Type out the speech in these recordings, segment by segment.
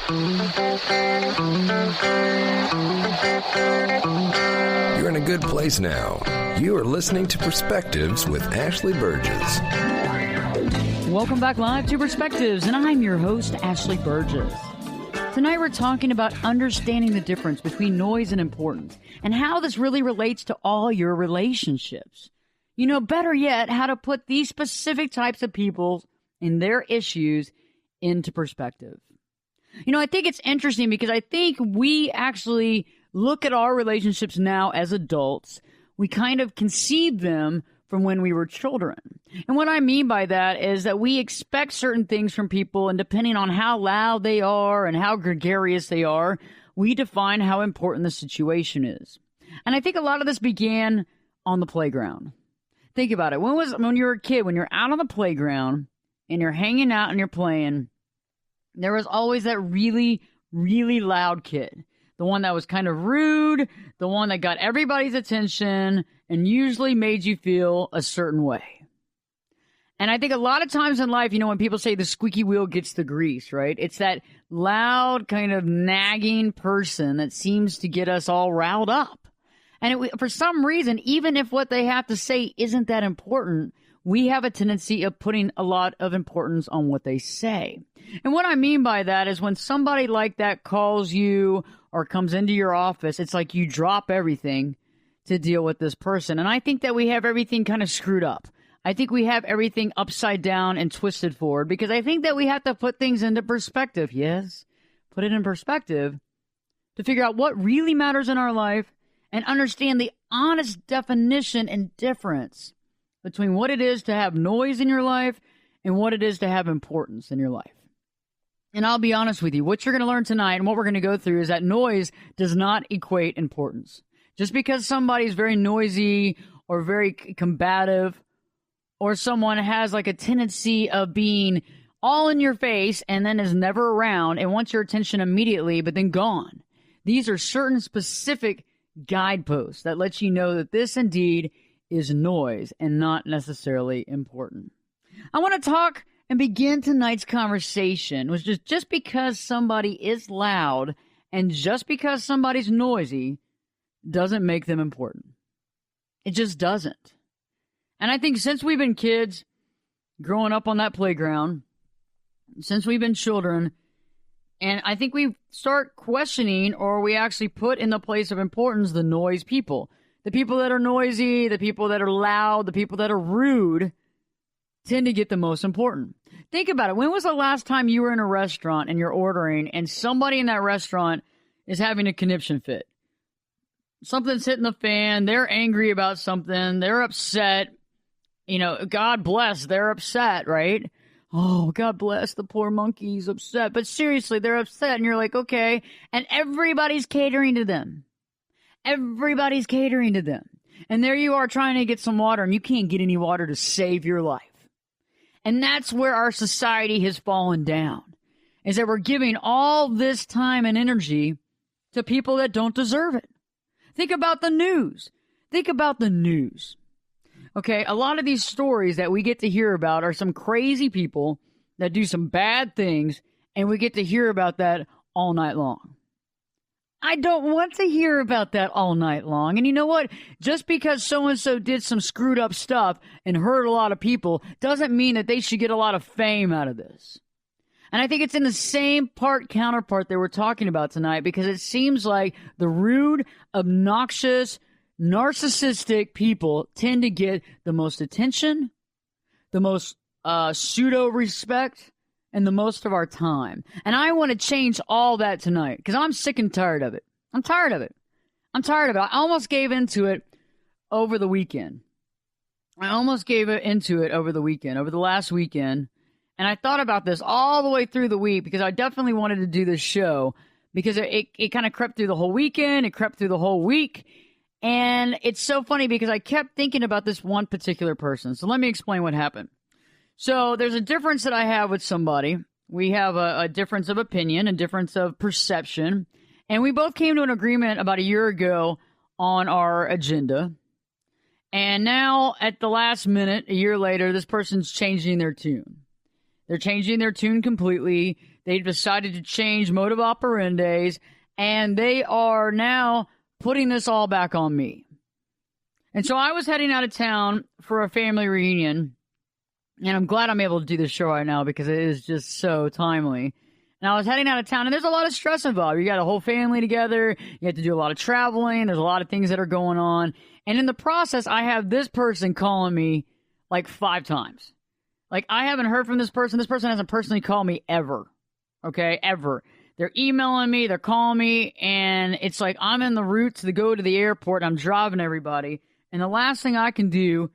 You're in a good place now. You are listening to Perspectives with Ashley Burgess. Welcome back live to Perspectives, and I'm your host, Ashley Burgess. Tonight we're talking about understanding the difference between noise and importance, and how this really relates to all your relationships. You know, better yet, how to put these specific types of people and their issues into perspective. You know, I think it's interesting because I think we actually look at our relationships now as adults. We kind of conceive them from when we were children. And what I mean by that is that we expect certain things from people, and depending on how loud they are and how gregarious they are, we define how important the situation is. And I think a lot of this began on the playground. Think about it. When you were a kid, when you're out on the playground and you're hanging out and you're playing, there was always that really, really loud kid. The one that was kind of rude, the one that got everybody's attention and usually made you feel a certain way. And I think a lot of times in life, you know, when people say the squeaky wheel gets the grease, right? It's that loud kind of nagging person that seems to get us all riled up. And for some reason, even if what they have to say isn't that important, we have a tendency of putting a lot of importance on what they say. And what I mean by that is when somebody like that calls you or comes into your office, it's like you drop everything to deal with this person. And I think that we have everything kind of screwed up. I think we have everything upside down and twisted forward because I think that we have to put things into perspective. Yes, put it in perspective to figure out what really matters in our life and understand the honest definition and difference between what it is to have noise in your life and what it is to have importance in your life. And I'll be honest with you, what you're going to learn tonight and what we're going to go through is that noise does not equate importance. Just because somebody's very noisy or very combative, or someone has like a tendency of being all in your face and then is never around and wants your attention immediately, but then gone. These are certain specific guideposts that let you know that this indeed is noise and not necessarily important. I want to talk and begin tonight's conversation with just because somebody is loud and just because somebody's noisy doesn't make them important. It just doesn't. And I think since we've been kids, growing up on that playground, since we've been children, and I think we start questioning, or we actually put in the place of importance, the noise people. The people that are noisy, the people that are loud, the people that are rude tend to get the most important. Think about it. When was the last time you were in a restaurant and you're ordering and somebody in that restaurant is having a conniption fit? Something's hitting the fan. They're angry about something. They're upset. You know, God bless, they're upset, right? Oh, God bless, the poor monkey's upset. But seriously, they're upset. And you're like, okay. And everybody's catering to them. Everybody's catering to them. And there you are trying to get some water, and you can't get any water to save your life. And that's where our society has fallen down, is that we're giving all this time and energy to people that don't deserve it. Think about the news. Think about the news. Okay, a lot of these stories that we get to hear about are some crazy people that do some bad things, and we get to hear about that all night long. I don't want to hear about that all night long. And you know what? Just because so-and-so did some screwed up stuff and hurt a lot of people doesn't mean that they should get a lot of fame out of this. And I think it's in the same counterpart that we're talking about tonight, because it seems like the rude, obnoxious, narcissistic people tend to get the most attention, the most pseudo-respect, and the most of our time. And I want to change all that tonight because I'm sick and tired of it. I'm tired of it. I almost gave into it over the weekend. Over the last weekend. And I thought about this all the way through the week because I definitely wanted to do this show because it kind of crept through the whole weekend. It crept through the whole week. And it's so funny because I kept thinking about this one particular person. So let me explain what happened. So there's a difference that I have with somebody. We have a difference of opinion, a difference of perception. And we both came to an agreement about a year ago on our agenda. And now at the last minute, a year later, this person's changing their tune. They're changing their tune completely. They've decided to change mode of operandis, and they are now putting this all back on me. And so I was heading out of town for a family reunion, and I'm glad I'm able to do this show right now because it is just so timely. And I was heading out of town, and there's a lot of stress involved. You got a whole family together. You have to do a lot of traveling. There's a lot of things that are going on. And in the process, I have this person calling me like 5 times. Like, I haven't heard from this person. This person hasn't personally called me ever. Okay? Ever. They're emailing me. They're calling me. And it's like I'm in the route to go to the airport. I'm driving everybody. And the last thing I can do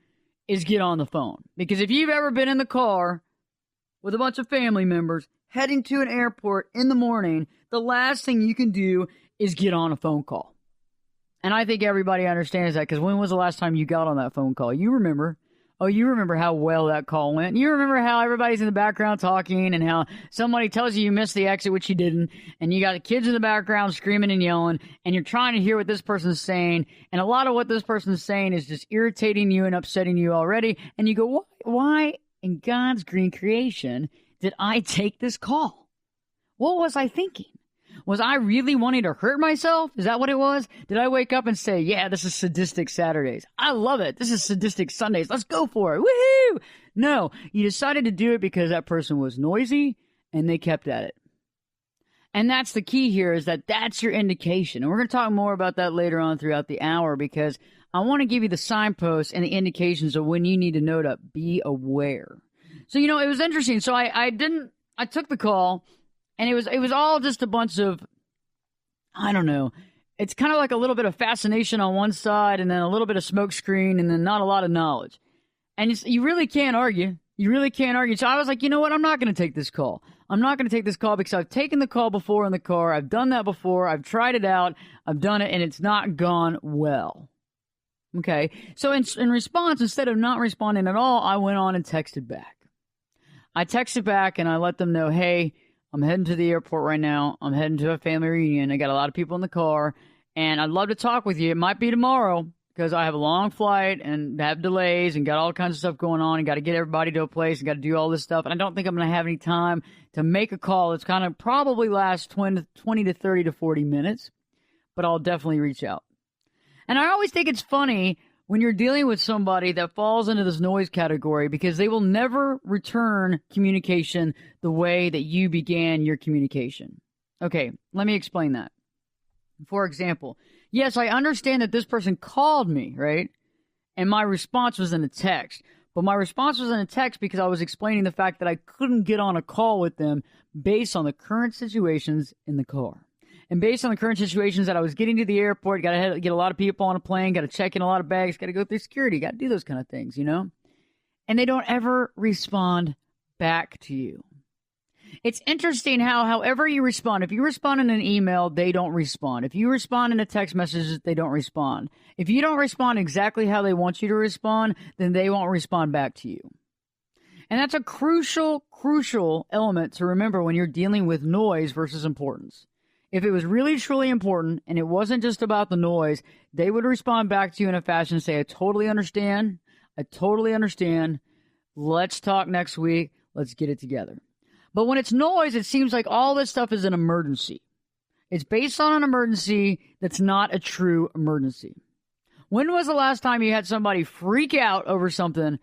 is get on the phone. Because if you've ever been in the car with a bunch of family members heading to an airport in the morning, the last thing you can do is get on a phone call. And I think everybody understands that, because when was the last time you got on that phone call? You remember. Oh, you remember how well that call went. You remember how everybody's in the background talking and how somebody tells you missed the exit, which you didn't, and you got the kids in the background screaming and yelling, and you're trying to hear what this person's saying, and a lot of what this person's saying is just irritating you and upsetting you already, and you go, why in God's green creation did I take this call? What was I thinking? Was I really wanting to hurt myself? Is that what it was? Did I wake up and say, yeah, this is sadistic Saturdays. I love it. This is sadistic Sundays. Let's go for it. Woohoo! No, you decided to do it because that person was noisy and they kept at it. And that's the key here, is that that's your indication. And we're going to talk more about that later on throughout the hour, because I want to give you the signposts and the indications of when you need to know to be aware. So, it was interesting. So I took the call, and it was all just a bunch of, I don't know. It's kind of like a little bit of fascination on one side, and then a little bit of smoke screen, and then not a lot of knowledge. And you really can't argue. You really can't argue. So I was like, you know what? I'm not going to take this call. I'm not going to take this call because I've taken the call before in the car. I've done that before. I've tried it out. I've done it, and it's not gone well. Okay? So in response, instead of not responding at all, I went on and texted back. I texted back and I let them know, hey, I'm heading to the airport right now. I'm heading to a family reunion. I got a lot of people in the car, and I'd love to talk with you. It might be tomorrow because I have a long flight and have delays and got all kinds of stuff going on and got to get everybody to a place and got to do all this stuff. And I don't think I'm going to have any time to make a call. It's kind of probably last 20 to 30 to 40 minutes, but I'll definitely reach out. And I always think it's funny when you're dealing with somebody that falls into this noise category, because they will never return communication the way that you began your communication. Okay, let me explain that. For example, yes, I understand that this person called me, right? And my response was in a text. But my response was in a text because I was explaining the fact that I couldn't get on a call with them based on the current situations in the car. And based on the current situations that I was getting to the airport, got to get a lot of people on a plane, got to check in a lot of bags, got to go through security, got to do those kind of things, And they don't ever respond back to you. It's interesting how, however you respond, if you respond in an email, they don't respond. If you respond in a text message, they don't respond. If you don't respond exactly how they want you to respond, then they won't respond back to you. And that's a crucial element to remember when you're dealing with noise versus importance. If it was really, truly important, and it wasn't just about the noise, they would respond back to you in a fashion and say, I totally understand. Let's talk next week. Let's get it together. But when it's noise, it seems like all this stuff is an emergency. It's based on an emergency that's not a true emergency. When was the last time you had somebody freak out over something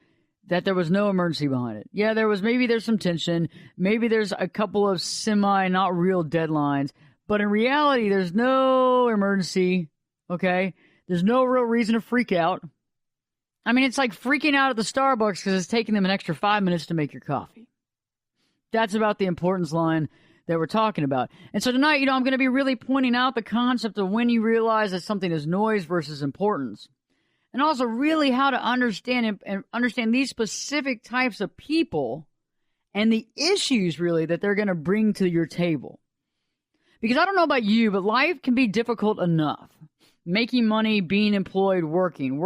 that there was no emergency behind it? Yeah, maybe there's some tension. Maybe there's a couple of not real deadlines. But in reality, there's no emergency, okay? There's no real reason to freak out. I mean, it's like freaking out at the Starbucks because it's taking them an extra 5 minutes to make your coffee. That's about the importance line that we're talking about. And so tonight, I'm going to be really pointing out the concept of when you realize that something is noise versus importance. And also really how to understand these specific types of people and the issues really that they're going to bring to your table. Because I don't know about you, but life can be difficult enough. Making money, being employed, working,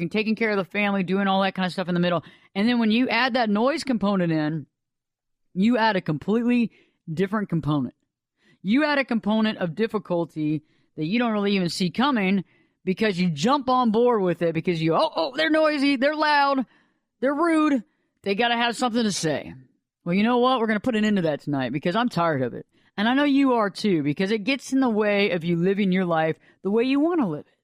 taking care of the family, doing all that kind of stuff in the middle. And then when you add that noise component in, you add a completely different component. You add a component of difficulty that you don't really even see coming because you jump on board with it because they're noisy, they're loud, they're rude, they got to have something to say. Well, you know what? We're going to put an end to that tonight because I'm tired of it. And I know you are too, because it gets in the way of you living your life the way you want to live it.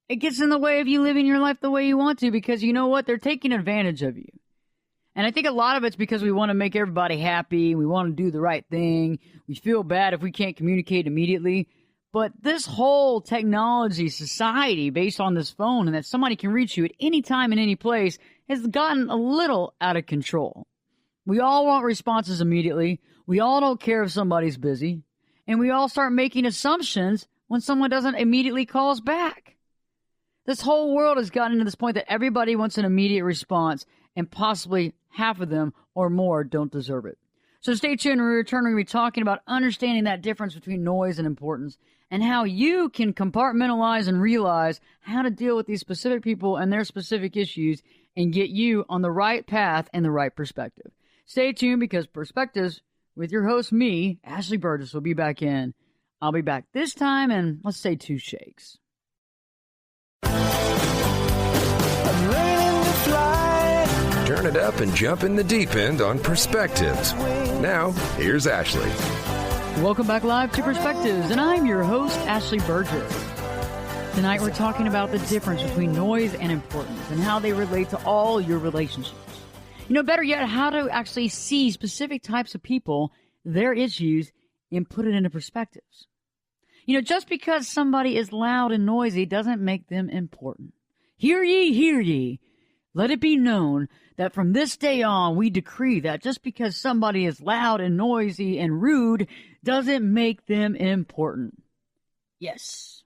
It gets in the way of you living your life the way you want to, because you know what? They're taking advantage of you. And I think a lot of it's because we want to make everybody happy. We want to do the right thing. We feel bad if we can't communicate immediately. But this whole technology society based on this phone and that somebody can reach you at any time in any place has gotten a little out of control. We all want responses immediately. We all don't care if somebody's busy. And we all start making assumptions when someone doesn't immediately call us back. This whole world has gotten to this point that everybody wants an immediate response, and possibly half of them or more don't deserve it. So stay tuned. When we return, we're going to be talking about understanding that difference between noise and importance, and how you can compartmentalize and realize how to deal with these specific people and their specific issues and get you on the right path and the right perspective. Stay tuned, because Perspectives with your host, me, Ashley Burgess, will be back in. I'll be back this time in, let's say, 2 shakes. Turn it up and jump in the deep end on Perspectives. Now, here's Ashley. Welcome back live to Perspectives, and I'm your host, Ashley Burgess. Tonight we're talking about the difference between noise and importance and how they relate to all your relationships. You know, better yet, how to actually see specific types of people, their issues, and put it into perspectives. You know, just because somebody is loud and noisy doesn't make them important. Hear ye, hear ye. Let it be known that from this day on we decree that just because somebody is loud and noisy and rude doesn't make them important. Yes.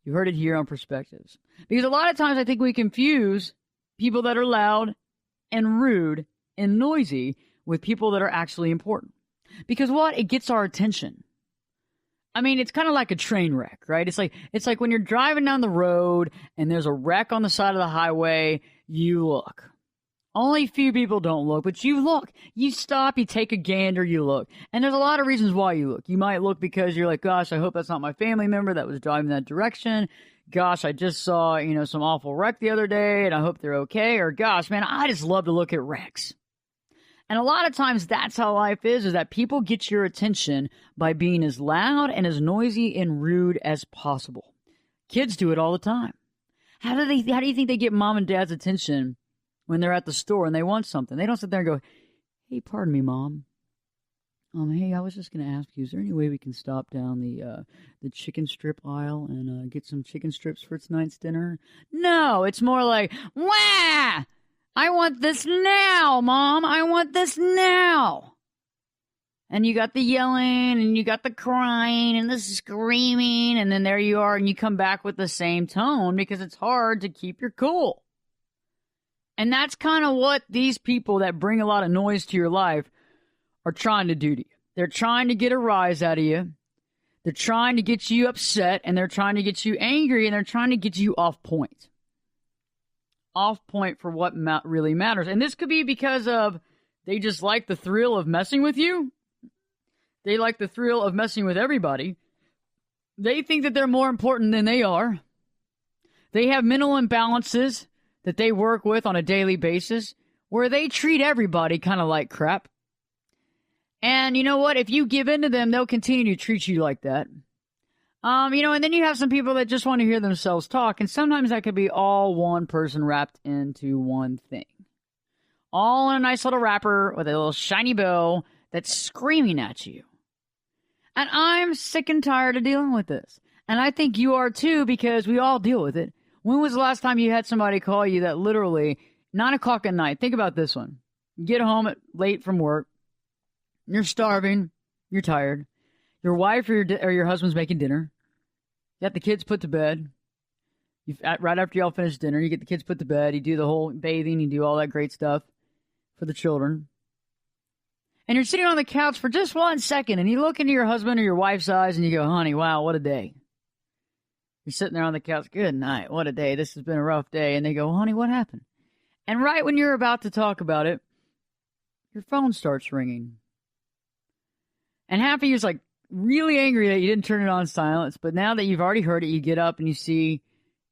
You heard it here on Perspectives. Because a lot of times I think we confuse people that are loud and rude and noisy with people that are actually important. Because what? It gets our attention. I mean, it's kind of like a train wreck, right? It's like when you're driving down the road and there's a wreck on the side of the highway, you look. Only few people don't look, but you look. You stop, you take a gander, you look. And there's a lot of reasons why you look. You might look because you're like, gosh, I hope that's not my family member that was driving that direction. Gosh, I just saw, some awful wreck the other day and I hope they're okay. Or gosh, man, I just love to look at wrecks. And a lot of times that's how life is that people get your attention by being as loud and as noisy and rude as possible. Kids do it all the time. How do you think they get mom and dad's attention when they're at the store and they want something? They don't sit there and go, hey, pardon me, Mom. Hey, I was just going to ask you, is there any way we can stop down the chicken strip aisle and get some chicken strips for tonight's dinner? No, it's more like, wah! I want this now, Mom. I want this now. And you got the yelling, and you got the crying, and the screaming, and then there you are, and you come back with the same tone because it's hard to keep your cool. And that's kind of what these people that bring a lot of noise to your life are trying to do to you. They're trying to get a rise out of you. They're trying to get you upset, and they're trying to get you angry, and they're trying to get you off point. Off point for what really matters. And this could be because of they just like the thrill of messing with you. They like the thrill of messing with everybody. They think that they're more important than they are. They have mental imbalances that they work with on a daily basis where they treat everybody kind of like crap. And you know what? If you give in to them, they'll continue to treat you like that. And then you have some people that just want to hear themselves talk, and sometimes that could be all one person wrapped into one thing. All in a nice little wrapper with a little shiny bow that's screaming at you. And I'm sick and tired of dealing with this. And I think you are too, because we all deal with it. When was the last time you had somebody call you that literally 9 o'clock at night? Think about this one. You get home late from work. You're starving. You're tired. Your wife or your husband's making dinner. You got the kids put to bed. Right after y'all finish dinner, you get the kids put to bed. You do the whole bathing. You do all that great stuff for the children. And you're sitting on the couch for just 1 second, and you look into your husband or your wife's eyes, and you go, honey, wow, what a day. You're sitting there on the couch, good night, what a day. This has been a rough day. And they go, honey, what happened? And right when you're about to talk about it, your phone starts ringing. And half of you's like, really angry that you didn't turn it on silence, but now that you've already heard it, you get up and you see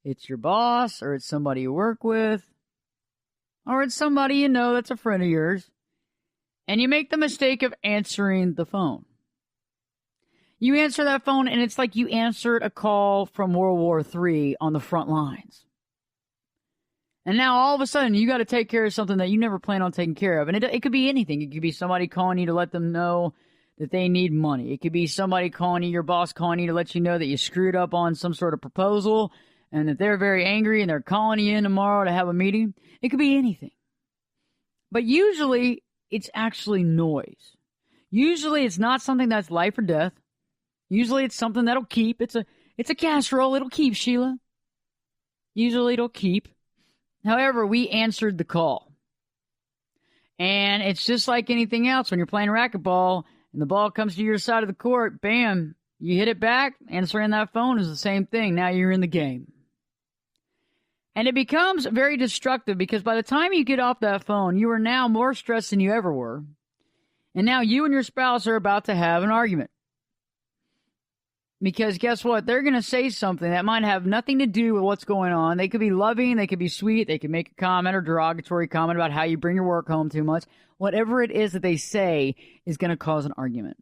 it's your boss, or it's somebody you work with, or it's somebody you know that's a friend of yours, and you make the mistake of answering the phone. You answer that phone, and it's like you answered a call from World War III on the front lines. And now all of a sudden, you got to take care of something that you never planned on taking care of. And it could be anything. It could be somebody calling you to let them know that they need money. It could be somebody calling you, your boss calling you to let you know that you screwed up on some sort of proposal and that they're very angry and they're calling you in tomorrow to have a meeting. It could be anything. But usually, it's actually noise. Usually, it's not something that's life or death. Usually, it's something that'll keep. It's a casserole. It'll keep, Sheila. Usually, it'll keep. However, we answered the call. And it's just like anything else. When you're playing racquetball and the ball comes to your side of the court, bam, you hit it back. Answering that phone is the same thing. Now you're in the game. And it becomes very destructive because by the time you get off that phone, you are now more stressed than you ever were. And now you and your spouse are about to have an argument. Because guess what? They're going to say something that might have nothing to do with what's going on. They could be loving, they could be sweet, they could make a comment or derogatory comment about how you bring your work home too much. Whatever it is that they say is going to cause an argument.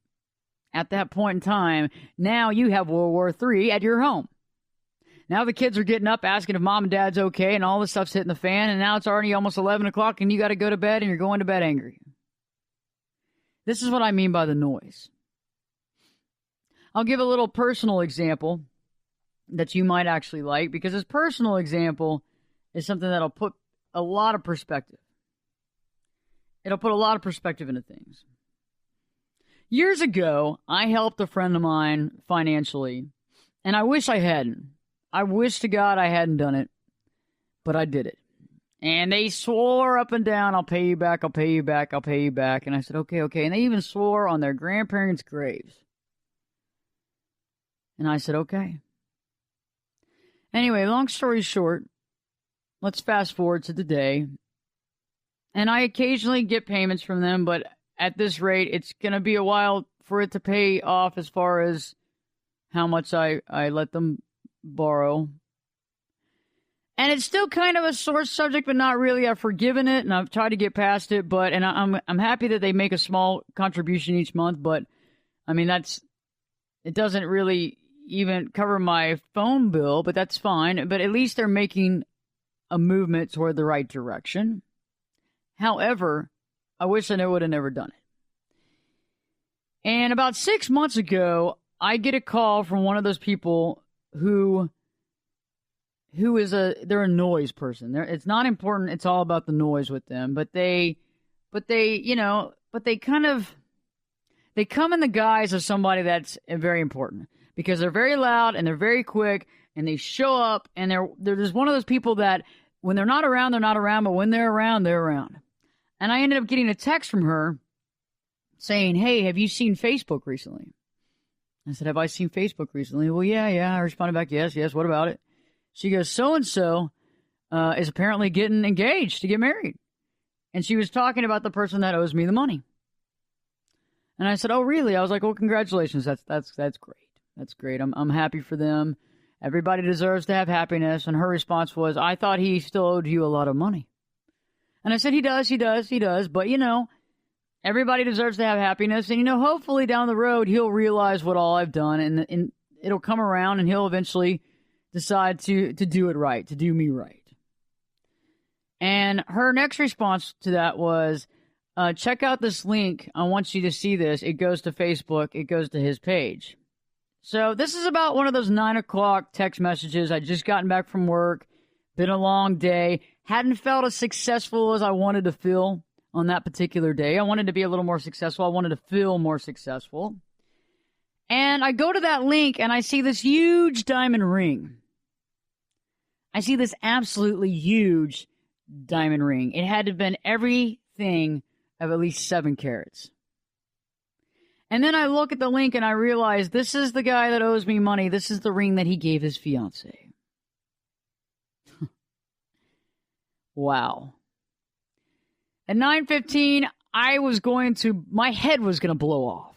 At that point in time, now you have World War III at your home. Now the kids are getting up asking if mom and dad's okay, and all this stuff's hitting the fan, and now it's already almost 11 o'clock, and you got to go to bed, and you're going to bed angry. This is what I mean by the noise. I'll give a little personal example that you might actually like, because this personal example is something that'll put a lot of perspective. It'll put a lot of perspective into things. Years ago, I helped a friend of mine financially, and I wish I hadn't. I wish to God I hadn't done it, but I did it. And they swore up and down, I'll pay you back, I'll pay you back, I'll pay you back. And I said, okay. And they even swore on their grandparents' graves. And I said, okay. Anyway, long story short, let's fast forward to today. And I occasionally get payments from them, but at this rate, it's going to be a while for it to pay off as far as how much I let them borrow. And it's still kind of a sore subject, but not really. I've forgiven it, and I've tried to get past it. But I'm happy that they make a small contribution each month. But I mean, it doesn't really even cover my phone bill, but that's fine. But at least they're making a movement toward the right direction. However, I wish I would have never done it. And about 6 months ago, I get a call from one of those people who is they're a noise person. It's not important. It's all about the noise with them. But they come in the guise of somebody that's very important because they're very loud and they're very quick and they show up and they're just one of those people that when they're not around, they're not around, but when they're around, they're around. And I ended up getting a text from her saying, hey, have you seen Facebook recently? I said, have I seen Facebook recently? Well, yeah. I responded back, yes. What about it? She goes, so-and-so is apparently getting engaged to get married. And she was talking about the person that owes me the money. And I said, oh, really? I was like, well, congratulations. That's great. That's great. I'm happy for them. Everybody deserves to have happiness. And her response was, I thought he still owed you a lot of money. And I said, he does. But, everybody deserves to have happiness. And, hopefully down the road, he'll realize what all I've done. And it'll come around and he'll eventually decide to do it right, to do me right. And her next response to that was, check out this link. I want you to see this. It goes to Facebook. It goes to his page. So this is about one of those 9 o'clock text messages. I'd just gotten back from work. Been a long day. Hadn't felt as successful as I wanted to feel on that particular day. I wanted to be a little more successful. I wanted to feel more successful. And I go to that link and I see this huge diamond ring. I see this absolutely huge diamond ring. It had to have been everything of at least 7 carats. And then I look at the link and I realize this is the guy that owes me money. This is the ring that he gave his fiancée. Wow. At 9:15, my head was going to blow off.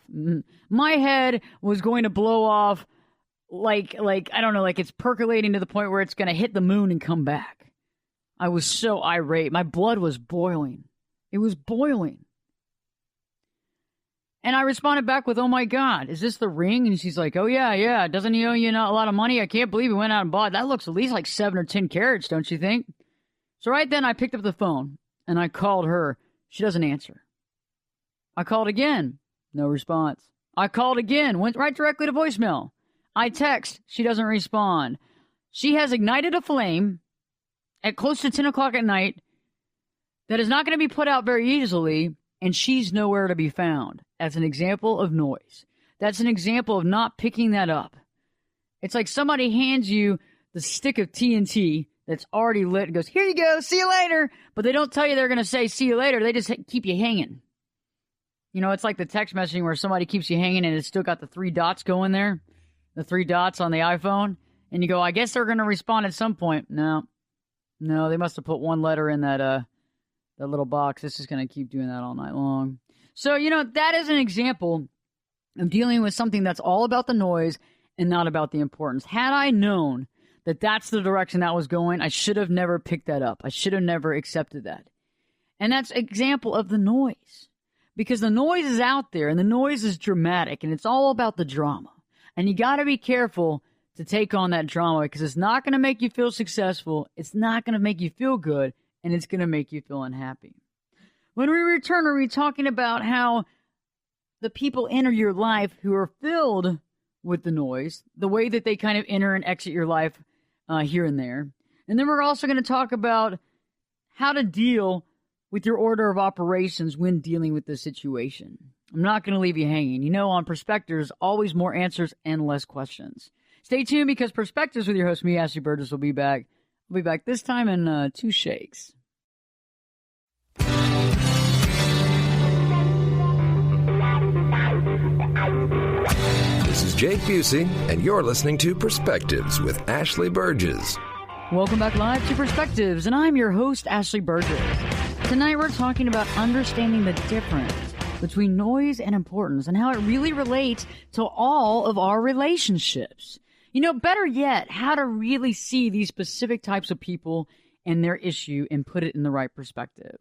My head was going to blow off like I don't know, like it's percolating to the point where it's going to hit the moon and come back. I was so irate. My blood was boiling. It was boiling. And I responded back with, oh my God, is this the ring? And she's like, oh yeah. Doesn't he owe you a lot of money? I can't believe he went out and bought. That looks at least like 7 or 10 carats, don't you think? So right then I picked up the phone and I called her. She doesn't answer. I called again. No response. I called again. Went right directly to voicemail. I text. She doesn't respond. She has ignited a flame at close to 10 o'clock at night that is not going to be put out very easily, and she's nowhere to be found. That's an example of noise. That's an example of not picking that up. It's like somebody hands you the stick of TNT that's already lit and goes, here you go, see you later. But they don't tell you they're going to say see you later. They just keep you hanging. You know, it's like the text messaging where somebody keeps you hanging and it's still got the 3 dots going there, the 3 dots on the iPhone. And you go, I guess they're going to respond at some point. No, they must have put 1 letter in that little box. This is going to keep doing that all night long. So, that is an example of dealing with something that's all about the noise and not about the importance. Had I known that that's the direction that was going, I should have never picked that up. I should have never accepted that. And that's an example of the noise. Because the noise is out there and the noise is dramatic and it's all about the drama. And you got to be careful to take on that drama because it's not going to make you feel successful. It's not going to make you feel good. And it's going to make you feel unhappy. When we return, are we talking about how the people enter your life who are filled with the noise, the way that they kind of enter and exit your life here and there. And then we're also going to talk about how to deal with your order of operations when dealing with this situation. I'm not going to leave you hanging. On Perspectives, always more answers and less questions. Stay tuned because Perspectives with your host, me, Ashley Burgess, will be back. We'll be back this time in 2 shakes. This is Jake Busey, and you're listening to Perspectives with Ashley Burgess. Welcome back live to Perspectives, and I'm your host, Ashley Burgess. Tonight we're talking about understanding the difference between noise and importance and how it really relates to all of our relationships. Better yet, how to really see these specific types of people and their issue and put it in the right perspective.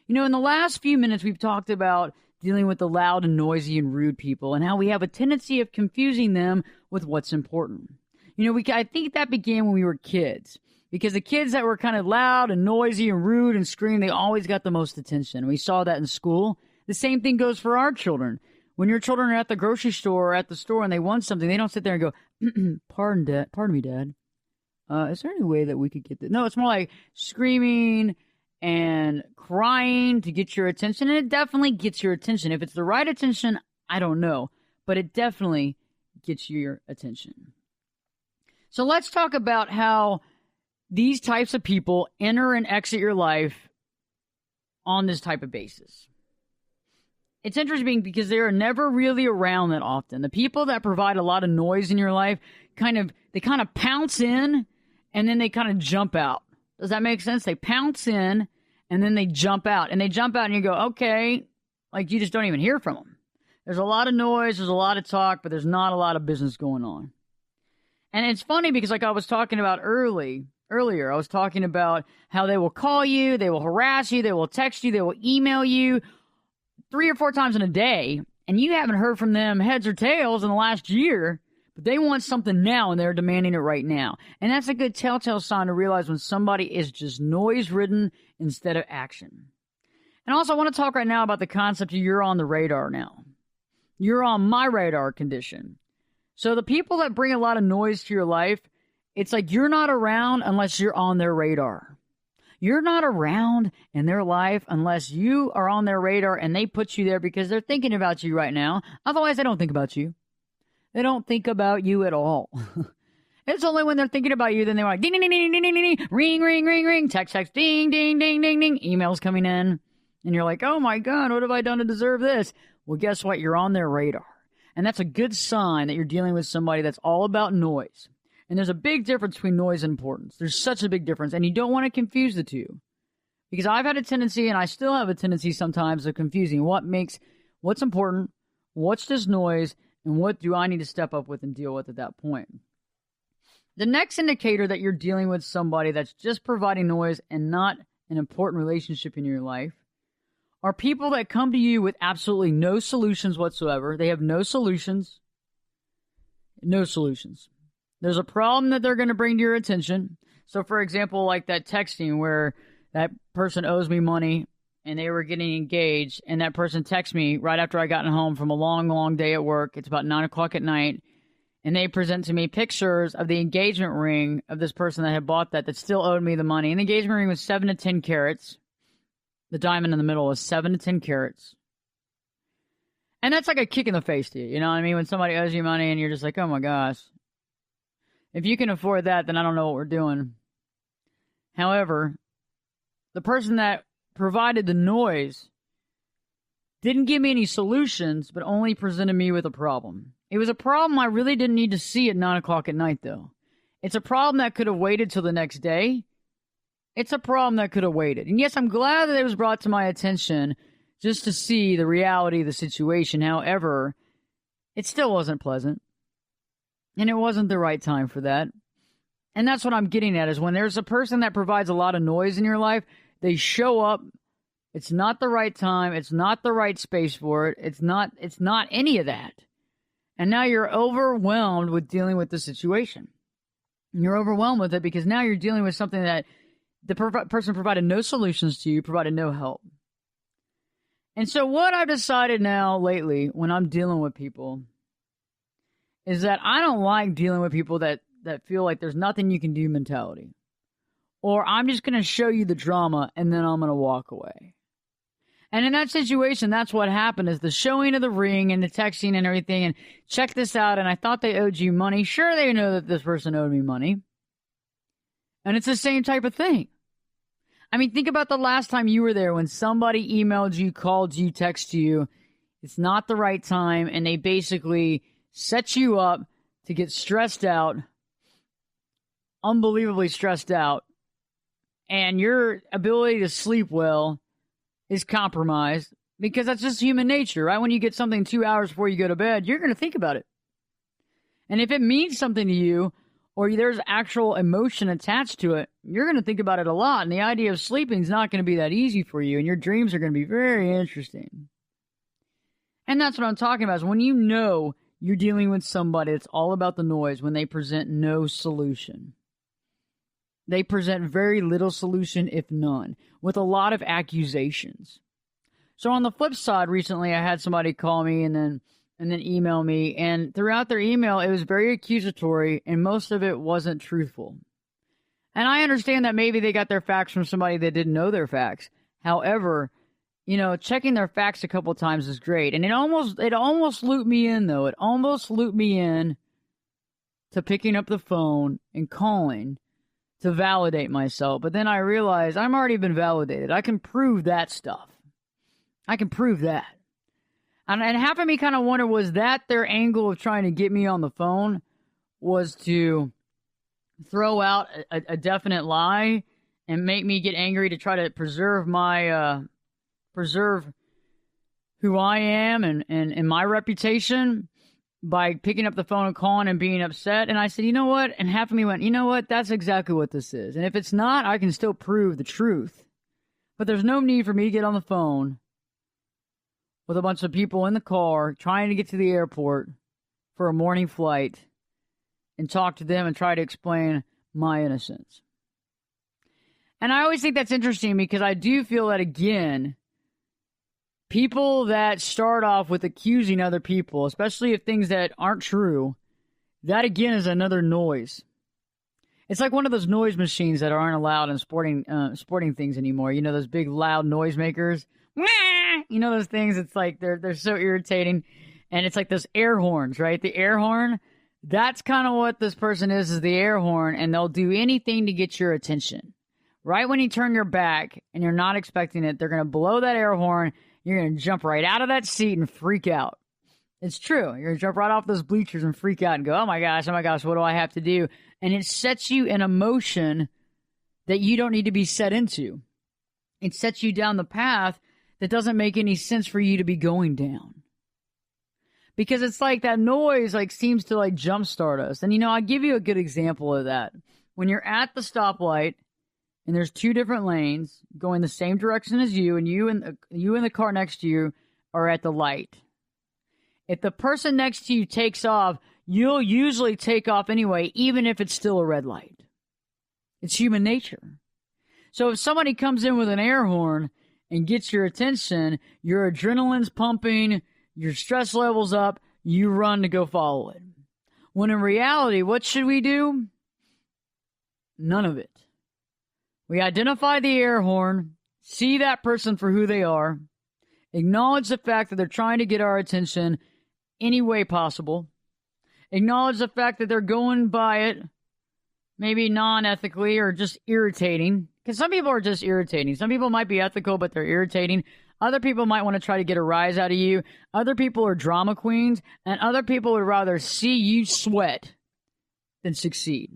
In the last few minutes, we've talked about dealing with the loud and noisy and rude people and how we have a tendency of confusing them with what's important. I think that began when we were kids because the kids that were kind of loud and noisy and rude and scream, they always got the most attention. We saw that in school. The same thing goes for our children. When your children are at the grocery store or at the store and they want something, they don't sit there and go, pardon me, Dad. Is there any way that we could get this? No, it's more like screaming and crying to get your attention. And it definitely gets your attention. If it's the right attention, I don't know. But it definitely gets your attention. So let's talk about how these types of people enter and exit your life on this type of basis. It's interesting because they are never really around that often. The people that provide a lot of noise in your life, they kind of pounce in and then they kind of jump out. Does that make sense? They pounce in and then they jump out. And they jump out and you go, okay, like you just don't even hear from them. There's a lot of noise, there's a lot of talk, but there's not a lot of business going on. And it's funny because like I was talking about earlier, I was talking about how they will call you, they will harass you, they will text you, they will email you 3 or 4 times in a day, and you haven't heard from them heads or tails in the last year, but they want something now and they're demanding it right now. And that's a good telltale sign to realize when somebody is just noise-ridden instead of action. And also I want to talk right now about the concept of you're on the radar now. You're on my radar condition. So the people that bring a lot of noise to your life, it's like you're not around unless you're on their radar. You're not around in their life unless you are on their radar and they put you there because they're thinking about you right now. Otherwise, they don't think about you. They don't think about you at all. It's only when they're thinking about you, then they're like, ding, ding, ding, ding, ding, ding, ding, ring, ring, ring, ring, text, ding, ding, ding, ding, ding, emails coming in. And you're like, oh my God, what have I done to deserve this? Well, guess what? You're on their radar. And that's a good sign that you're dealing with somebody that's all about noise. And there's a big difference between noise and importance. There's such a big difference. And you don't want to confuse the two. Because I've had a tendency, and I still have a tendency sometimes of confusing what's important, what's just noise, and what do I need to step up with and deal with at that point. The next indicator that you're dealing with somebody that's just providing noise and not an important relationship in your life are people that come to you with absolutely no solutions whatsoever. They have no solutions. No solutions. There's a problem that they're going to bring to your attention. So, for example, like that texting where that person owes me money and they were getting engaged, and that person texts me right after I gotten home from a long, long day at work. It's about 9 o'clock at night. And they present to me pictures of the engagement ring of this person that had bought that still owed me the money. And the engagement ring was 7 to 10 carats. The diamond in the middle was 7 to 10 carats. And that's like a kick in the face to you. You know what I mean? When somebody owes you money and you're just like, oh my gosh. If you can afford that, then I don't know what we're doing. However, the person that provided the noise didn't give me any solutions, but only presented me with a problem. It was a problem I really didn't need to see at 9 o'clock at night, though. It's a problem that could have waited till the next day. It's a problem that could have waited. And yes, I'm glad that it was brought to my attention just to see the reality of the situation. However, it still wasn't pleasant. And it wasn't the right time for that. And that's what I'm getting at, is when there's a person that provides a lot of noise in your life, they show up. It's not the right time. It's not the right space for it. It's not any of that. And now you're overwhelmed with dealing with the situation. And you're overwhelmed with it because now you're dealing with something that the person provided no solutions to you, provided no help. And so what I've decided now lately when I'm dealing with people is that I don't like dealing with people that feel like there's nothing you can do mentality. Or I'm just going to show you the drama and then I'm going to walk away. And in that situation, that's what happened, is the showing of the ring and the texting and everything. And check this out. And I thought they owed you money. Sure, they know that this person owed me money. And it's the same type of thing. I mean, think about the last time you were there when somebody emailed you, called you, texted you. It's not the right time. And they basically set you up to get stressed out, unbelievably stressed out. And your ability to sleep well is compromised, because that's just human nature, right? When you get something 2 hours before you go to bed, you're going to think about it. And if it means something to you, or there's actual emotion attached to it, you're going to think about it a lot. And the idea of sleeping is not going to be that easy for you, and your dreams are going to be very interesting. And that's what I'm talking about, is when you know you're dealing with somebody that's all about the noise, when they present no solution. They present very little solution, if none, with a lot of accusations. So on the flip side, recently I had somebody call me and then email me, and throughout their email, it was very accusatory, and most of it wasn't truthful. And I understand that maybe they got their facts from somebody that didn't know their facts. However, checking their facts a couple times is great. And it almost looped me in, though. It almost looped me in to picking up the phone and calling to validate myself. But then I realized I'm already been validated. I can prove that stuff. I can prove that. And half of me kind of wonder, was that their angle of trying to get me on the phone, was to throw out a definite lie and make me get angry to try to preserve who I am and my reputation by picking up the phone and calling and being upset? And I said, you know what? And half of me went, you know what? That's exactly what this is. And if it's not, I can still prove the truth. But there's no need for me to get on the phone with a bunch of people in the car trying to get to the airport for a morning flight and talk to them and try to explain my innocence. And I always think that's interesting, because I do feel that, again, people that start off with accusing other people, especially of things that aren't true, that again is another noise. It's like one of those noise machines that aren't allowed in sporting things anymore. Those big loud noisemakers. Those things. It's like they're so irritating, and it's like those air horns, right? The air horn. That's kind of what this person is the air horn, and they'll do anything to get your attention. Right when you turn your back and you're not expecting it, they're going to blow that air horn. You're going to jump right out of that seat and freak out. It's true. You're going to jump right off those bleachers and freak out and go, oh my gosh, what do I have to do? And it sets you in a motion that you don't need to be set into. It sets you down the path that doesn't make any sense for you to be going down. Because it's like that noise seems to jumpstart us. And I'll give you a good example of that. When you're at the stoplight and there's two different lanes going the same direction as you, and you and the car next to you are at the light. If the person next to you takes off, you'll usually take off anyway, even if it's still a red light. It's human nature. So if somebody comes in with an air horn and gets your attention, your adrenaline's pumping, your stress level's up, you run to go follow it. When in reality, what should we do? None of it. We identify the air horn, see that person for who they are, acknowledge the fact that they're trying to get our attention any way possible, acknowledge the fact that they're going by it maybe non-ethically or just irritating, because some people are just irritating. Some people might be ethical, but they're irritating. Other people might want to try to get a rise out of you. Other people are drama queens, and other people would rather see you sweat than succeed.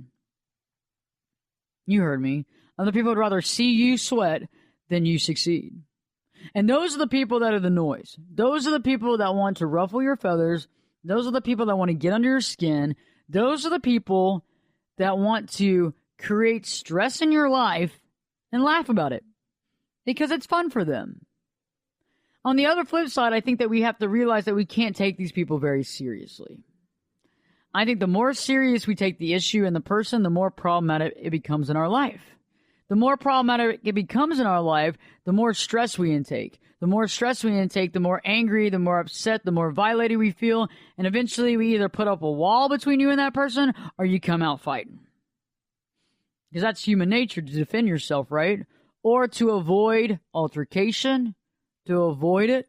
You heard me. Other people would rather see you sweat than you succeed. And those are the people that are the noise. Those are the people that want to ruffle your feathers. Those are the people that want to get under your skin. Those are the people that want to create stress in your life and laugh about it because it's fun for them. On the other flip side, I think that we have to realize that we can't take these people very seriously. I think the more serious we take the issue and the person, the more problematic it becomes in our life. The more problematic it becomes in our life, the more stress we intake. The more stress we intake, the more angry, the more upset, the more violated we feel. And eventually we either put up a wall between you and that person or you come out fighting. Because that's human nature, to defend yourself, right? Or to avoid altercation, to avoid it.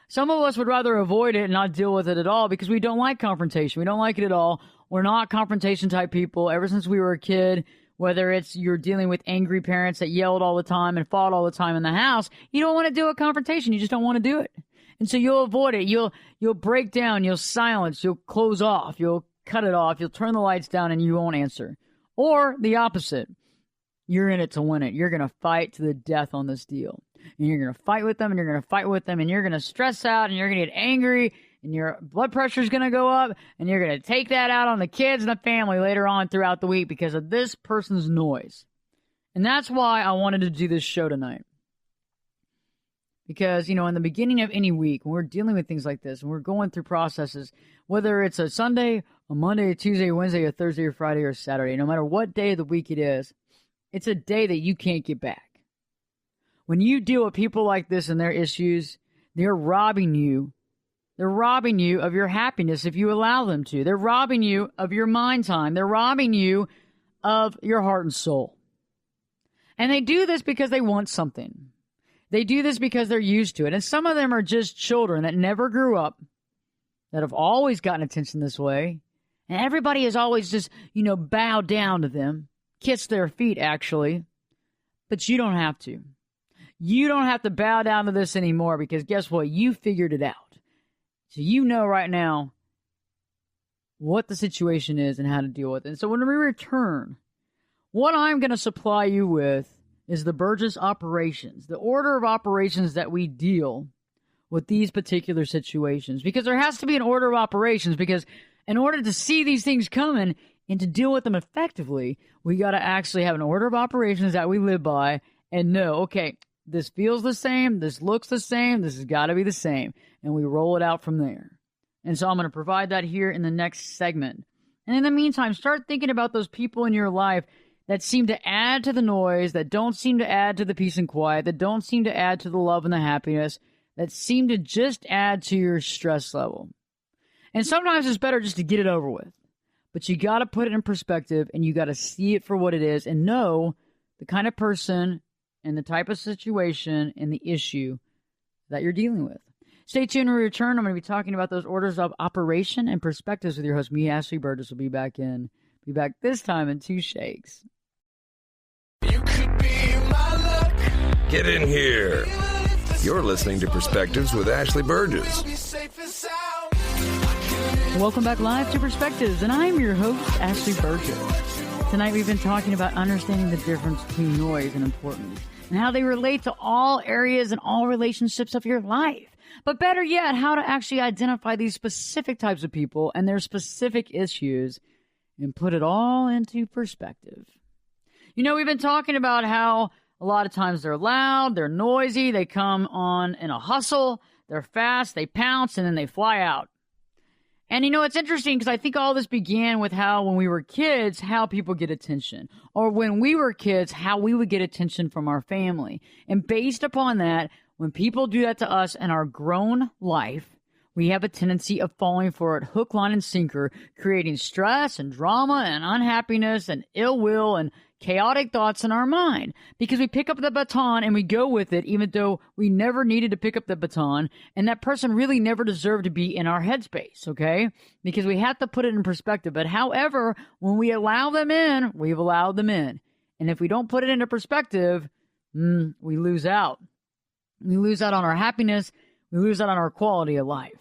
Some of us would rather avoid it and not deal with it at all because we don't like confrontation. We don't like it at all. We're not confrontation type people ever since we were a kid. Whether it's you're dealing with angry parents that yelled all the time and fought all the time in the house, you don't want to do a confrontation. You just don't want to do it. And so you'll avoid it. You'll break down. You'll silence. You'll close off. You'll cut it off. You'll turn the lights down and you won't answer. Or the opposite. You're in it to win it. You're going to fight to the death on this deal. And you're going to fight with them and you're going to fight with them and you're going to stress out and you're going to get angry and your blood pressure is going to go up and you're going to take that out on the kids and the family later on throughout the week because of this person's noise. And that's why I wanted to do this show tonight. Because, in the beginning of any week, when we're dealing with things like this and we're going through processes, whether it's a Sunday, a Monday, a Tuesday, a Wednesday, a Thursday, or Friday, or Saturday, no matter what day of the week it is, it's a day that you can't get back. When you deal with people like this and their issues, they're robbing you. They're robbing you of your happiness if you allow them to. They're robbing you of your mind time. They're robbing you of your heart and soul. And they do this because they want something. They do this because they're used to it. And some of them are just children that never grew up, that have always gotten attention this way. And everybody has always just, bowed down to them, kissed their feet, actually. But you don't have to. You don't have to bow down to this anymore because guess what? You figured it out. So you know right now what the situation is and how to deal with it. And so when we return, what I'm going to supply you with is the Burgess operations, the order of operations that we deal with these particular situations. Because there has to be an order of operations because in order to see these things coming and to deal with them effectively, we got to actually have an order of operations that we live by and know, okay, this feels the same, this looks the same, this has got to be the same. And we roll it out from there. And so I'm going to provide that here in the next segment. And in the meantime, start thinking about those people in your life that seem to add to the noise, that don't seem to add to the peace and quiet, that don't seem to add to the love and the happiness, that seem to just add to your stress level. And sometimes it's better just to get it over with. But you got to put it in perspective and you got to see it for what it is and know the kind of person and the type of situation and the issue that you're dealing with. Stay tuned when we return. I'm going to be talking about those orders of operation and perspectives with your host, me, Ashley Burgess, will be back this time in 2 shakes. You could be my luck. Get in here. You're listening to Perspectives with Ashley Burgess. Welcome back live to Perspectives, and I'm your host, Ashley Burgess. Tonight we've been talking about understanding the difference between noise and importance and how they relate to all areas and all relationships of your life. But better yet, how to actually identify these specific types of people and their specific issues and put it all into perspective. We've been talking about how a lot of times they're loud, they're noisy, they come on in a hustle, they're fast, they pounce, and then they fly out. And it's interesting because I think all this began with how when we were kids, how people get attention. Or when we were kids, how we would get attention from our family. And based upon that, when people do that to us in our grown life, we have a tendency of falling for it hook, line, and sinker, creating stress and drama and unhappiness and ill will and chaotic thoughts in our mind. Because we pick up the baton and we go with it, even though we never needed to pick up the baton, and that person really never deserved to be in our headspace, okay? Because we have to put it in perspective. But however, when we allow them in, we've allowed them in. And if we don't put it into perspective, we lose out. We lose out on our happiness. We lose out on our quality of life.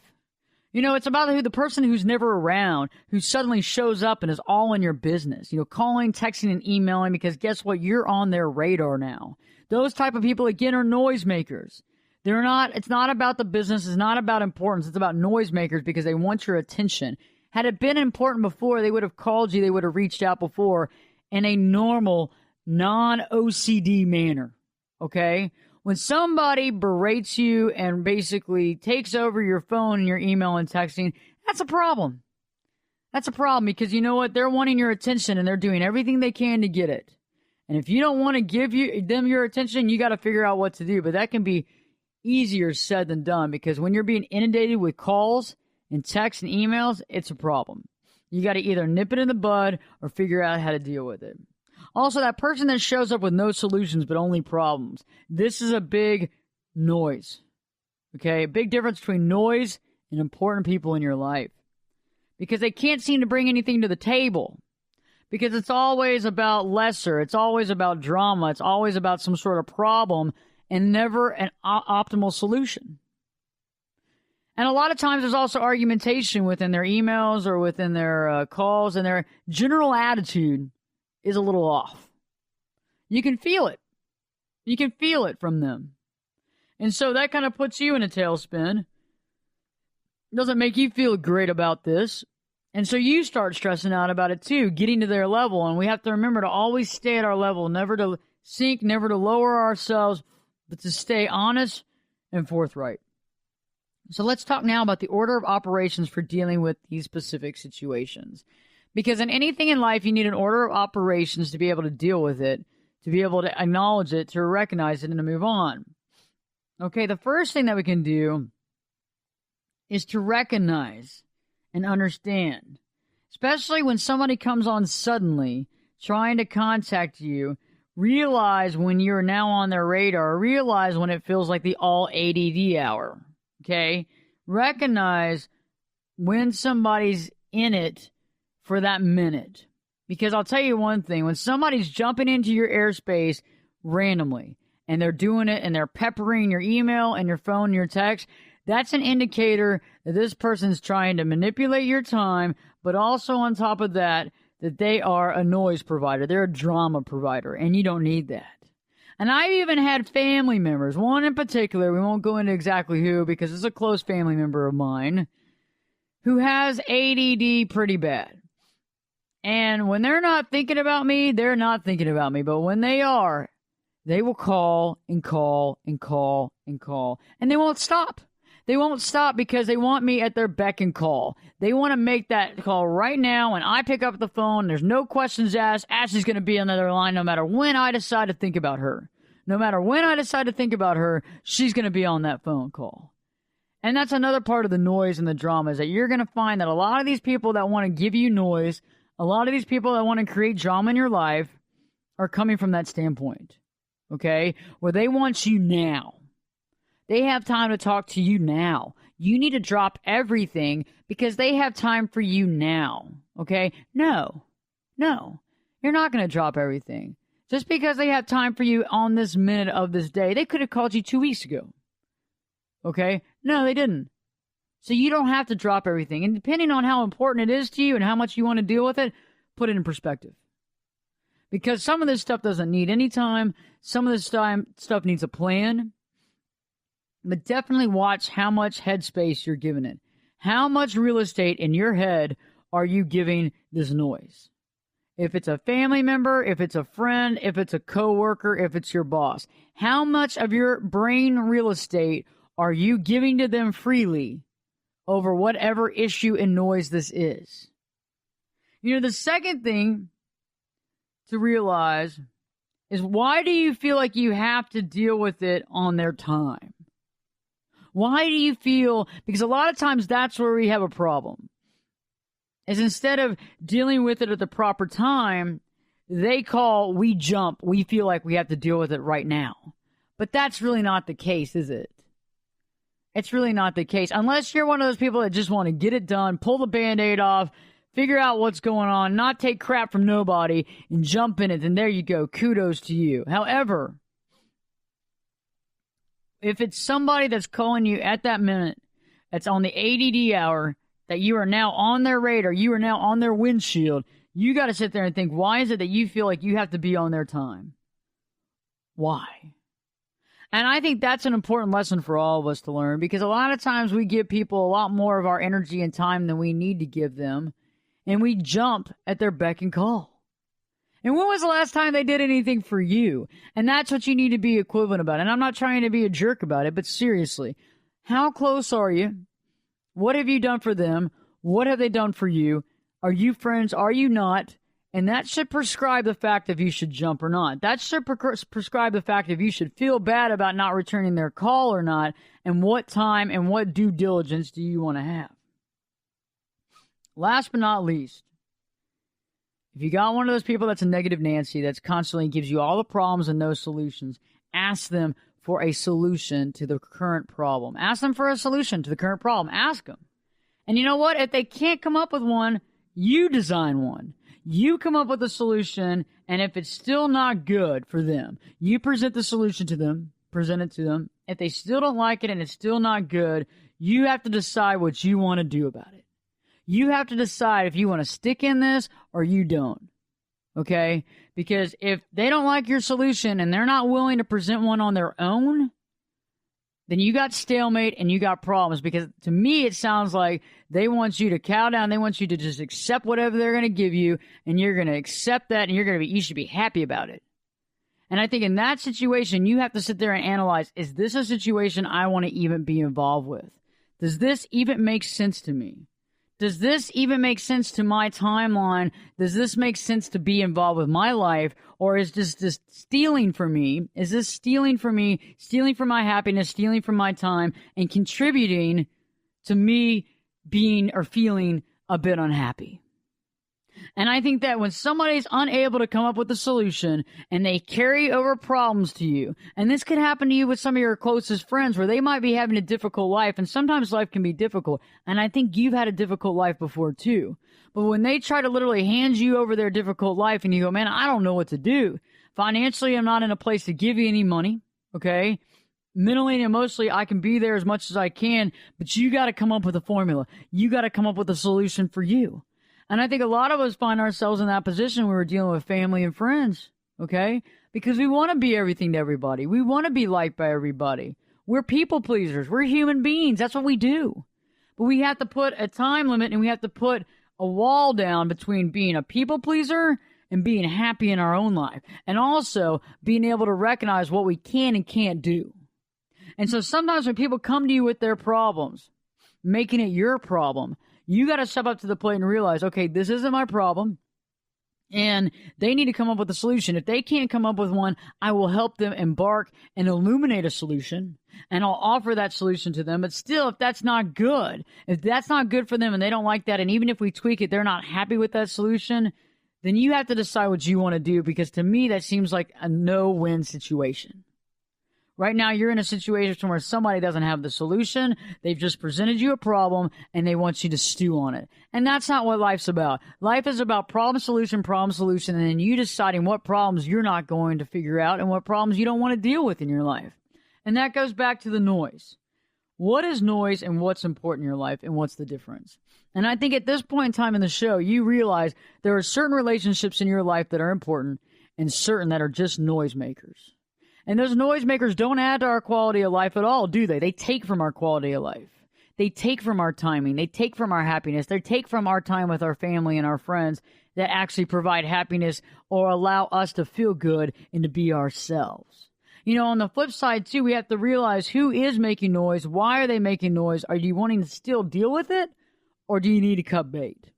It's about the person who's never around, who suddenly shows up and is all in your business, calling, texting, and emailing, because guess what? You're on their radar now. Those type of people, again, are noisemakers. It's not about the business. It's not about importance. It's about noisemakers because they want your attention. Had it been important before, they would have called you. They would have reached out before in a normal, non-OCD manner. Okay? When somebody berates you and basically takes over your phone and your email and texting, that's a problem. That's a problem because you know what? They're wanting your attention and they're doing everything they can to get it. And if you don't want to give them your attention, you got to figure out what to do. But that can be easier said than done because when you're being inundated with calls and texts and emails, it's a problem. You got to either nip it in the bud or figure out how to deal with it. Also, that person that shows up with no solutions but only problems. This is a big noise. Okay? A big difference between noise and important people in your life. Because they can't seem to bring anything to the table. Because it's always about lesser. It's always about drama. It's always about some sort of problem and never an optimal solution. And a lot of times there's also argumentation within their emails or within their calls, and their general attitude is a little off. You can feel it. You can feel it from them. And so that kind of puts you in a tailspin. Doesn't make you feel great about this. And so you start stressing out about it too, getting to their level. And we have to remember to always stay at our level, never to sink, never to lower ourselves, but to stay honest and forthright. So let's talk now about the order of operations for dealing with these specific situations. Because in anything in life, you need an order of operations to be able to deal with it, to be able to acknowledge it, to recognize it, and to move on. Okay, the first thing that we can do is to recognize and understand, especially when somebody comes on suddenly trying to contact you, realize when you're now on their radar, realize when it feels like the all ADD hour, okay? Recognize when somebody's in it for that minute. Because I'll tell you one thing, when somebody's jumping into your airspace randomly, and they're doing it and they're peppering your email and your phone and your text, that's an indicator that this person's trying to manipulate your time, but also on top of that, that they are a noise provider. They're a drama provider, and you don't need that. And I've even had family members, one in particular, we won't go into exactly who because it's a close family member of mine, who has ADD pretty bad. And when they're not thinking about me, they're not thinking about me. But when they are, they will call and call and call and call. And they won't stop. They won't stop because they want me at their beck and call. They want to make that call right now, and I pick up the phone. There's no questions asked. Ashley's going to be on the other line no matter when I decide to think about her. No matter when I decide to think about her, she's going to be on that phone call. And that's another part of the noise and the drama, is that you're going to find that a lot of these people that want to give you noise, a lot of these people that want to create drama in your life are coming from that standpoint, okay? Where they want you now. They have time to talk to you now. You need to drop everything because they have time for you now, okay? No, you're not going to drop everything. Just because they have time for you on this minute of this day, they could have called you 2 weeks ago, okay? No, they didn't. So you don't have to drop everything. And depending on how important it is to you and how much you want to deal with it, put it in perspective. Because some of this stuff doesn't need any time. Some of this stuff needs a plan. But definitely watch how much headspace you're giving it. How much real estate in your head are you giving this noise? If it's a family member, if it's a friend, if it's a coworker, if it's your boss, how much of your brain real estate are you giving to them freely over whatever issue and noise this is? The second thing to realize is, why do you feel like you have to deal with it on their time? Why do you feel, because a lot of times that's where we have a problem, is instead of dealing with it at the proper time, we jump. We feel like we have to deal with it right now. But that's really not the case, is it? It's really not the case. Unless you're one of those people that just want to get it done, pull the Band-Aid off, figure out what's going on, not take crap from nobody, and jump in it, then there you go. Kudos to you. However, if it's somebody that's calling you at that minute, that's on the ADD hour, that you are now on their radar, you are now on their windshield, you got to sit there and think, why is it that you feel like you have to be on their time? Why? And I think that's an important lesson for all of us to learn, because a lot of times we give people a lot more of our energy and time than we need to give them, and we jump at their beck and call. And when was the last time they did anything for you? And that's what you need to be equivalent about. And I'm not trying to be a jerk about it, but seriously, how close are you? What have you done for them? What have they done for you? Are you friends? Are you not? And that should prescribe the fact if you should jump or not. That should prescribe the fact if you should feel bad about not returning their call or not, and what time and what due diligence do you want to have. Last but not least, if you got one of those people that's a negative Nancy, that's constantly gives you all the problems and no solutions, ask them for a solution to the current problem. Ask them for a solution to the current problem. Ask them. And you know what? If they can't come up with one, you design one. You come up with a solution, and if it's still not good for them, you present the solution to them, present it to them. If they still don't like it and it's still not good, you have to decide what you want to do about it. You have to decide if you want to stick in this or you don't. Okay? Because if they don't like your solution and they're not willing to present one on their own, then you got stalemate and you got problems. Because to me, it sounds like they want you to cow down. They want you to just accept whatever they're going to give you, and you're going to accept that, and you should be happy about it. And I think in that situation, you have to sit there and analyze, is this a situation I want to even be involved with? Does this even make sense to me? Does this even make sense to my timeline? Does this make sense to be involved with my life? Or is this just stealing from me? Is this stealing from me, stealing from my happiness, stealing from my time, and contributing to me being or feeling a bit unhappy? And I think that when somebody's unable to come up with a solution and they carry over problems to you, and this could happen to you with some of your closest friends where they might be having a difficult life, and sometimes life can be difficult, and I think you've had a difficult life before too. But when they try to literally hand you over their difficult life and you go, man, I don't know what to do. Financially, I'm not in a place to give you any money, okay? Mentally and emotionally, I can be there as much as I can, but you got to come up with a formula. You got to come up with a solution for you. And I think a lot of us find ourselves in that position when we're dealing with family and friends, okay? Because we want to be everything to everybody. We want to be liked by everybody. We're people pleasers. We're human beings. That's what we do. But we have to put a time limit, and we have to put a wall down between being a people pleaser and being happy in our own life. And also being able to recognize what we can and can't do. And so sometimes when people come to you with their problems, making it your problem, you got to step up to the plate and realize, okay, this isn't my problem, and they need to come up with a solution. If they can't come up with one, I will help them embark and illuminate a solution, and I'll offer that solution to them. But still, if that's not good for them and they don't like that, and even if we tweak it, they're not happy with that solution, then you have to decide what you want to do, because to me, that seems like a no-win situation. Right now, you're in a situation where somebody doesn't have the solution. They've just presented you a problem, and they want you to stew on it. And that's not what life's about. Life is about problem, solution, and then you deciding what problems you're not going to figure out and what problems you don't want to deal with in your life. And that goes back to the noise. What is noise and what's important in your life, and what's the difference? And I think at this point in time in the show, you realize there are certain relationships in your life that are important and certain that are just noisemakers. And those noisemakers don't add to our quality of life at all, do they? They take from our quality of life. they take from our timing. They take from our happiness. They take from our time with our family and our friends that actually provide happiness or allow us to feel good and to be ourselves. You know, on the flip side, too, we have to realize who is making noise. Why are they making noise? Are you wanting to still deal with it, or do you need to cut bait?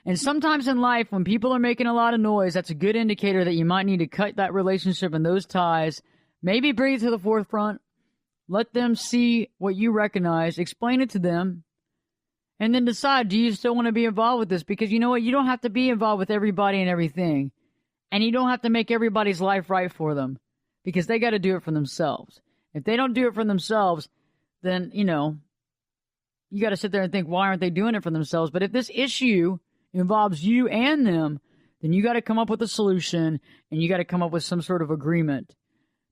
And sometimes in life, when people are making a lot of noise, that's a good indicator that you might need to cut that relationship and those ties. Maybe bring it to the forefront. Let them see what you recognize. Explain it to them. And then decide, do you still want to be involved with this? Because you know what? You don't have to be involved with everybody and everything. And you don't have to make everybody's life right for them. Because they got to do it for themselves. If they don't do it for themselves, then, you know, you got to sit there and think, why aren't they doing it for themselves? But if this issue involves you and them, then you got to come up with a solution and you got to come up with some sort of agreement.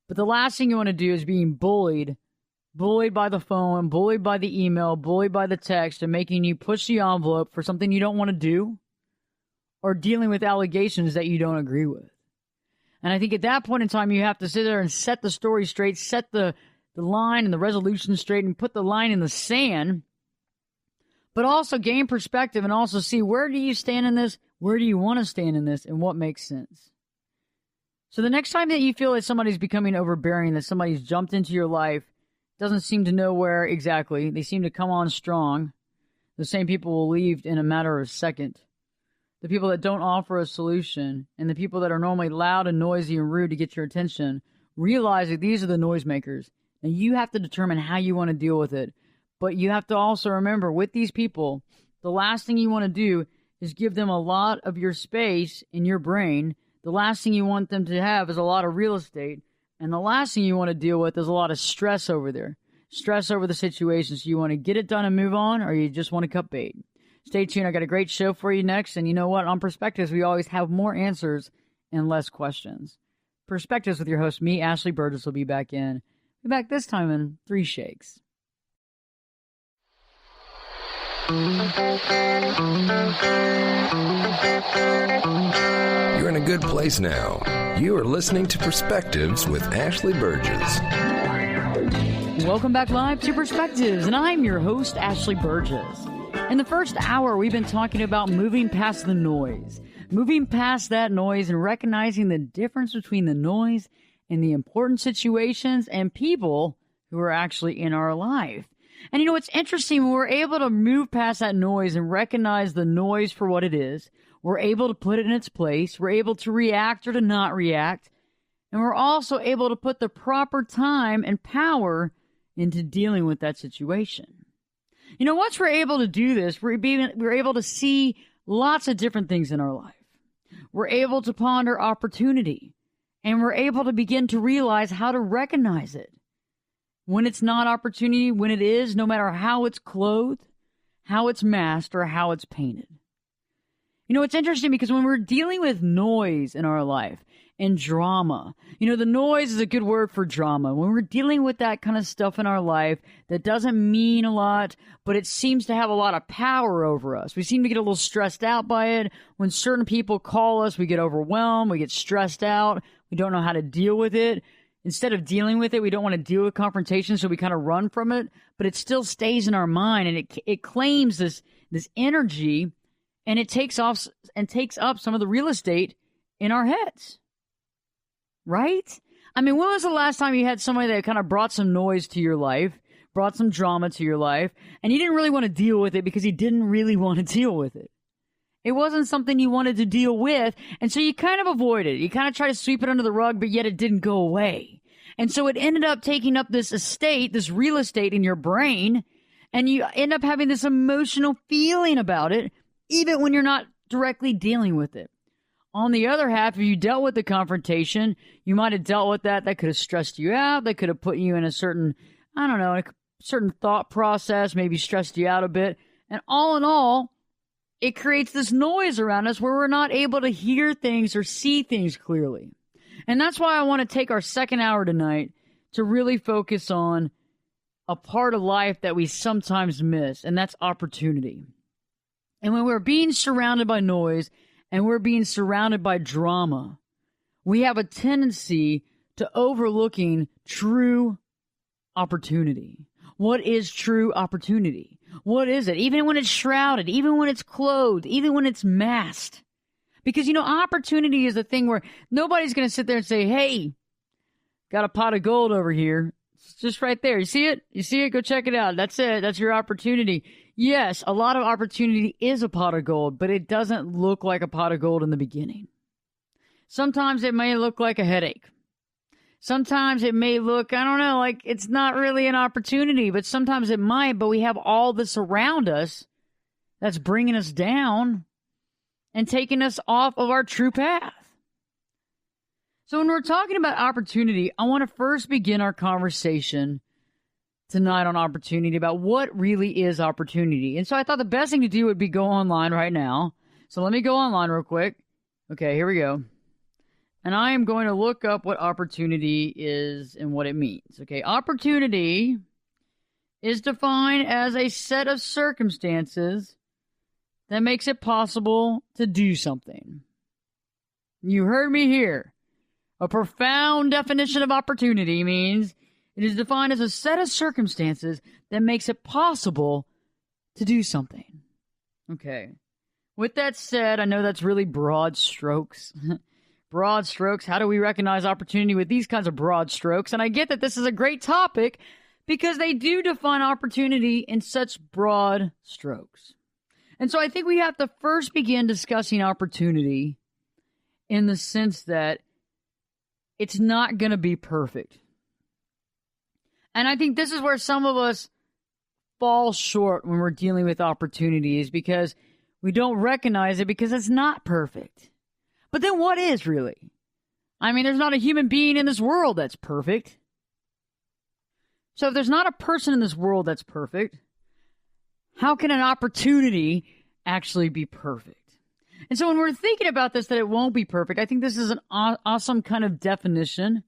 But the last thing you want to do is being bullied by the phone, bullied by the email, bullied by the text, and making you push the envelope for something you don't want to do, or dealing with allegations that you don't agree with. And I think at that point in time, you have to sit there and set the story straight, set the line and the resolution straight, and put the line in the sand, but also gain perspective and also see, where do you stand in this? Where do you want to stand in this? And what makes sense? So the next time that you feel that somebody's becoming overbearing, that somebody's jumped into your life, doesn't seem to know where exactly, they seem to come on strong, the same people will leave in a matter of a second. The people that don't offer a solution, and the people that are normally loud and noisy and rude to get your attention, realize that these are the noisemakers. And you have to determine how you want to deal with it. But you have to also remember, with these people, the last thing you want to do is give them a lot of your space in your brain. The last thing you want them to have is a lot of real estate. And the last thing you want to deal with is a lot of stress over there. Stress over the situation. So you want to get it done and move on, or you just want to cut bait. Stay tuned. I got a great show for you next. And you know what? On Perspectives, we always have more answers and less questions. Perspectives with your host, me, Ashley Burgess, will be back in. Be back this time in 3 shakes. You're in a good place now. You are listening to Perspectives with Ashley Burgess. Welcome back live to Perspectives, and I'm your host, Ashley Burgess. In the first hour, we've been talking about moving past the noise. Moving past that noise and recognizing the difference between the noise and the important situations and people who are actually in our life. And you know, it's interesting, when we're able to move past that noise and recognize the noise for what it is, we're able to put it in its place, we're able to react or to not react, and we're also able to put the proper time and power into dealing with that situation. You know, once we're able to do this, we're able to see lots of different things in our life. We're able to ponder opportunity, and we're able to begin to realize how to recognize it. When it's not opportunity, when it is, no matter how it's clothed, how it's masked, or how it's painted. You know, it's interesting because when we're dealing with noise in our life and drama, you know, the noise is a good word for drama. When we're dealing with that kind of stuff in our life that doesn't mean a lot, but it seems to have a lot of power over us. We seem to get a little stressed out by it. When certain people call us, we get overwhelmed, we get stressed out, we don't know how to deal with it. Instead of dealing with it, we don't want to deal with confrontation, so we kind of run from it, but it still stays in our mind, and it claims this energy, and it takes up some of the real estate in our heads. Right? I mean, when was the last time you had somebody that kind of brought some noise to your life, brought some drama to your life, and you didn't really want to deal with it because you didn't really want to deal with it? It wasn't something you wanted to deal with, and so you kind of avoided it. You kind of try to sweep it under the rug, but yet it didn't go away. And so it ended up taking up this estate, this real estate in your brain, and you end up having this emotional feeling about it, even when you're not directly dealing with it. On the other half, if you dealt with the confrontation, you might have dealt with that. That could have stressed you out. That could have put you in a certain, a certain thought process, maybe stressed you out a bit. And all in all, it creates this noise around us where we're not able to hear things or see things clearly. And that's why I want to take our second hour tonight to really focus on a part of life that we sometimes miss, and that's opportunity. And when we're being surrounded by noise and we're being surrounded by drama, we have a tendency to overlooking true opportunity. what is true opportunity? What is it? Even when it's shrouded, even when it's clothed, even when it's masked. Because, opportunity is a thing where nobody's going to sit there and say, hey, got a pot of gold over here. It's just right there. You see it? You see it? Go check it out. That's it. That's your opportunity. Yes, a lot of opportunity is a pot of gold, but it doesn't look like a pot of gold in the beginning. Sometimes it may look like a headache. Sometimes it may look, I don't know, like it's not really an opportunity, but sometimes it might, but we have all this around us that's bringing us down and taking us off of our true path. So when we're talking about opportunity, I want to first begin our conversation tonight on opportunity about what really is opportunity. And so I thought the best thing to do would be go online right now. So let me go online real quick. Okay, here we go. And I am going to look up what opportunity is and what it means. Okay, opportunity is defined as a set of circumstances that makes it possible to do something. You heard me here. A profound definition of opportunity means it is defined as a set of circumstances that makes it possible to do something. Okay. With that said, I know that's really broad strokes. Broad strokes. How do we recognize opportunity with these kinds of broad strokes? And I get that this is a great topic because they do define opportunity in such broad strokes. And so I think we have to first begin discussing opportunity in the sense that it's not going to be perfect. And I think this is where some of us fall short when we're dealing with opportunities because we don't recognize it because it's not perfect. But then what is really? I mean, there's not a human being in this world that's perfect. So if there's not a person in this world that's perfect, how can an opportunity actually be perfect? And so when we're thinking about this, that it won't be perfect, I think this is an awesome kind of definition,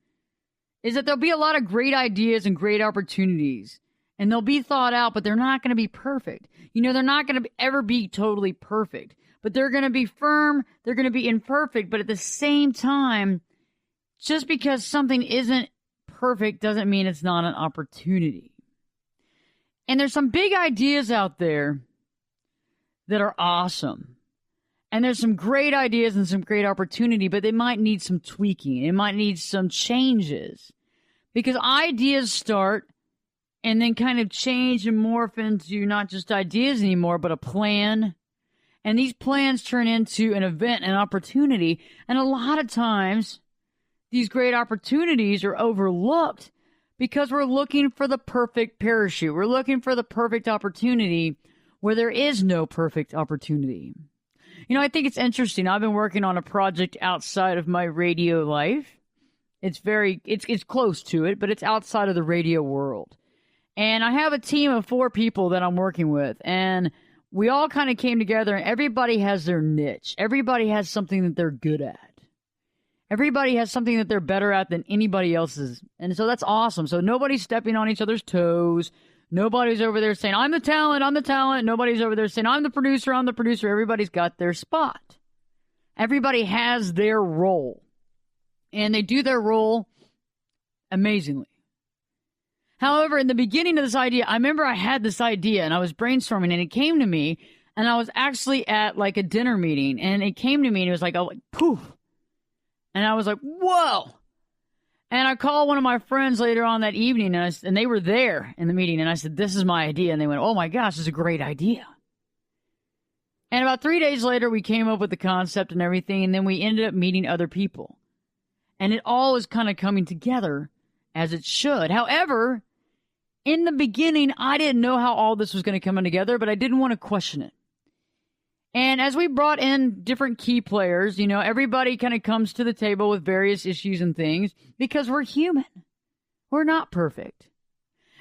is that there'll be a lot of great ideas and great opportunities, and they'll be thought out, but they're not going to be perfect. They're not going to ever be totally perfect, but they're going to be firm, they're going to be imperfect, but at the same time, just because something isn't perfect doesn't mean it's not an opportunity. And there's some big ideas out there that are awesome. And there's some great ideas and some great opportunity, but they might need some tweaking. It might need some changes. Because ideas start and then kind of change and morph into not just ideas anymore, but a plan. And these plans turn into an event, an opportunity. And a lot of times, these great opportunities are overlooked because we're looking for the perfect parachute. We're looking for the perfect opportunity where there is no perfect opportunity. I think it's interesting. I've been working on a project outside of my radio life. It's close to it, but it's outside of the radio world. And I have a team of 4 people that I'm working with, and we all kind of came together, and everybody has their niche. Everybody has something that they're good at. Everybody has something that they're better at than anybody else's. And so that's awesome. So nobody's stepping on each other's toes. Nobody's over there saying, I'm the talent, I'm the talent. Nobody's over there saying, I'm the producer, I'm the producer. Everybody's got their spot. Everybody has their role. And they do their role amazingly. However, in the beginning of this idea, I remember I had this idea and I was brainstorming and it came to me and I was actually at like a dinner meeting and it came to me and it was like, poof. And I was like, whoa. And I called one of my friends later on that evening, and they were there in the meeting, and I said, this is my idea. And they went, oh, my gosh, this is a great idea. And about 3 days later, we came up with the concept and everything, and then we ended up meeting other people. And it all was kind of coming together as it should. However, in the beginning, I didn't know how all this was going to come in together, but I didn't want to question it. And as we brought in different key players, everybody kind of comes to the table with various issues and things because we're human. We're not perfect.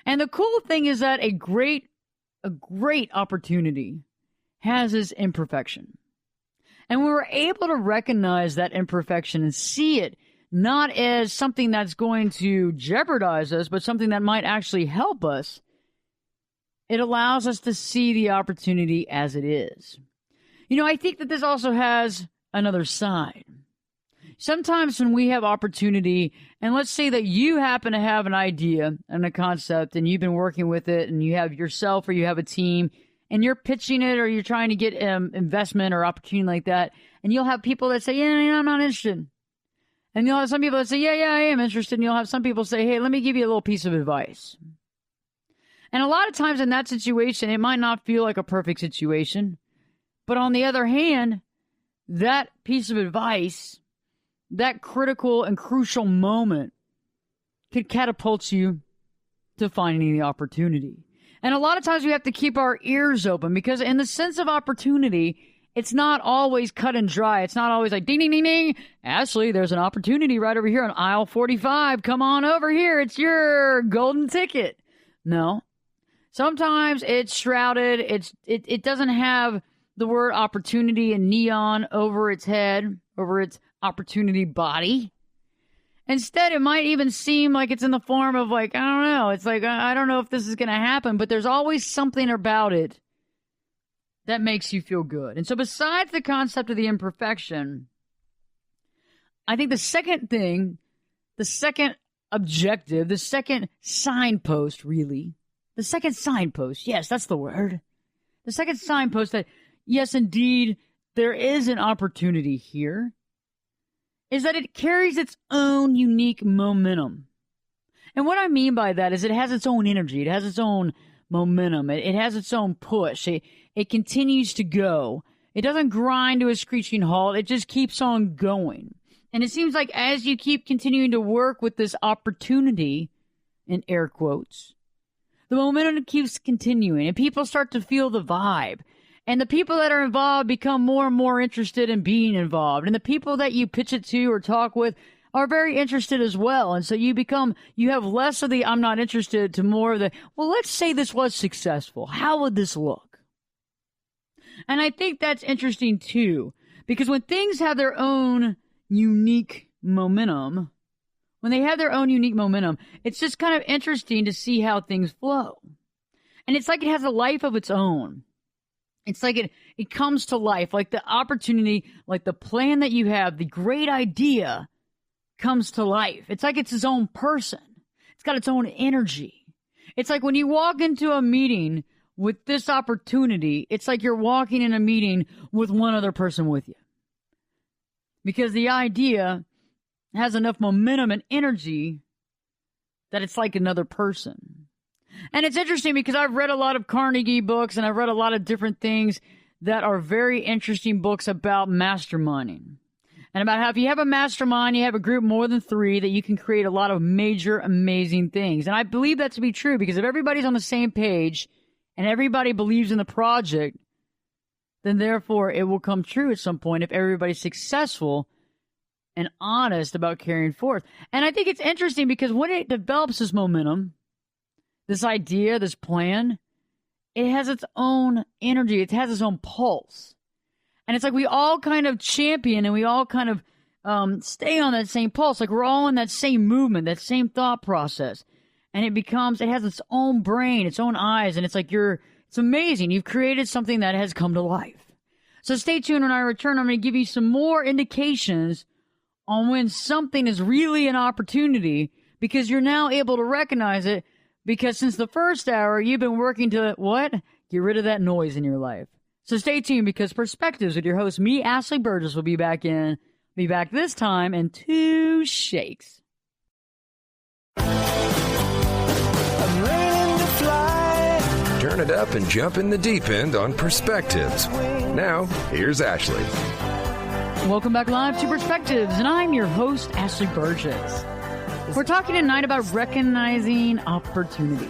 And the cool thing is that a great opportunity has its imperfection. And we were able to recognize that imperfection and see it not as something that's going to jeopardize us, but something that might actually help us. It allows us to see the opportunity as it is. I think that this also has another side. sometimes when we have opportunity, and let's say that you happen to have an idea and a concept and you've been working with it and you have yourself or you have a team and you're pitching it or you're trying to get investment or opportunity like that, and you'll have people that say, yeah, I'm not interested. And you'll have some people that say, yeah, I am interested. And you'll have some people say, hey, let me give you a little piece of advice. And a lot of times in that situation, it might not feel like a perfect situation. But on the other hand, that piece of advice, that critical and crucial moment, could catapult you to finding the opportunity. And a lot of times we have to keep our ears open, because in the sense of opportunity, it's not always cut and dry. It's not always like, ding, ding, ding, ding. Ashley, there's an opportunity right over here on aisle 45. Come on over here. It's your golden ticket. No. Sometimes it's shrouded. It doesn't have the word opportunity in neon over its head, over its opportunity body. Instead, it might even seem like it's in the form of like, I don't know. It's like, I don't know if this is going to happen, but there's always something about it that makes you feel good. And so besides the concept of the imperfection, I think the second thing, the second objective, the second signpost, really, the second signpost, yes, that's the word. The second signpost that, yes, indeed, there is an opportunity here, is that it carries its own unique momentum. And what I mean by that is it has its own energy. It has its own momentum. It has its own push. It continues to go. It doesn't grind to a screeching halt. It just keeps on going. And it seems like as you keep continuing to work with this opportunity, in air quotes, the momentum keeps continuing and people start to feel the vibe. And the people that are involved become more and more interested in being involved. And the people that you pitch it to or talk with are very interested as well. And so you have less of the I'm not interested to more of the, well, let's say this was successful. How would this look? And I think that's interesting too, because when things have their own unique momentum, it's just kind of interesting to see how things flow. And it's like it has a life of its own. It's like it comes to life, like the opportunity, like the plan that you have, the great idea comes to life. It's like it's its own person. It's got its own energy. It's like when you walk into a meeting with this opportunity, it's like you're walking in a meeting with one other person with you. Because the idea has enough momentum and energy that it's like another person. And it's interesting because I've read a lot of Carnegie books and I've read a lot of different things that are very interesting books about masterminding. And about how if you have a mastermind, you have a group more than 3, that you can create a lot of major, amazing things. And I believe that to be true because if everybody's on the same page and everybody believes in the project, then therefore it will come true at some point if everybody's successful and honest about carrying forth. And I think it's interesting because when it develops this momentum, this idea, this plan, it has its own energy. It has its own pulse. And it's like we all kind of champion and we all kind of stay on that same pulse. Like we're all in that same movement, that same thought process. And it has its own brain, its own eyes. And it's like it's amazing. You've created something that has come to life. So stay tuned. When I return, I'm going to give you some more indications on when something is really an opportunity, because you're now able to recognize it. Because since the first hour, you've been working to, what? Get rid of that noise in your life. So stay tuned, because Perspectives with your host, me, Ashley Burgess, will be back this time in 2 shakes. I'm learning to fly. Turn it up and jump in the deep end on Perspectives. Now, here's Ashley. Welcome back live to Perspectives, and I'm your host, Ashley Burgess. We're talking tonight about recognizing opportunity.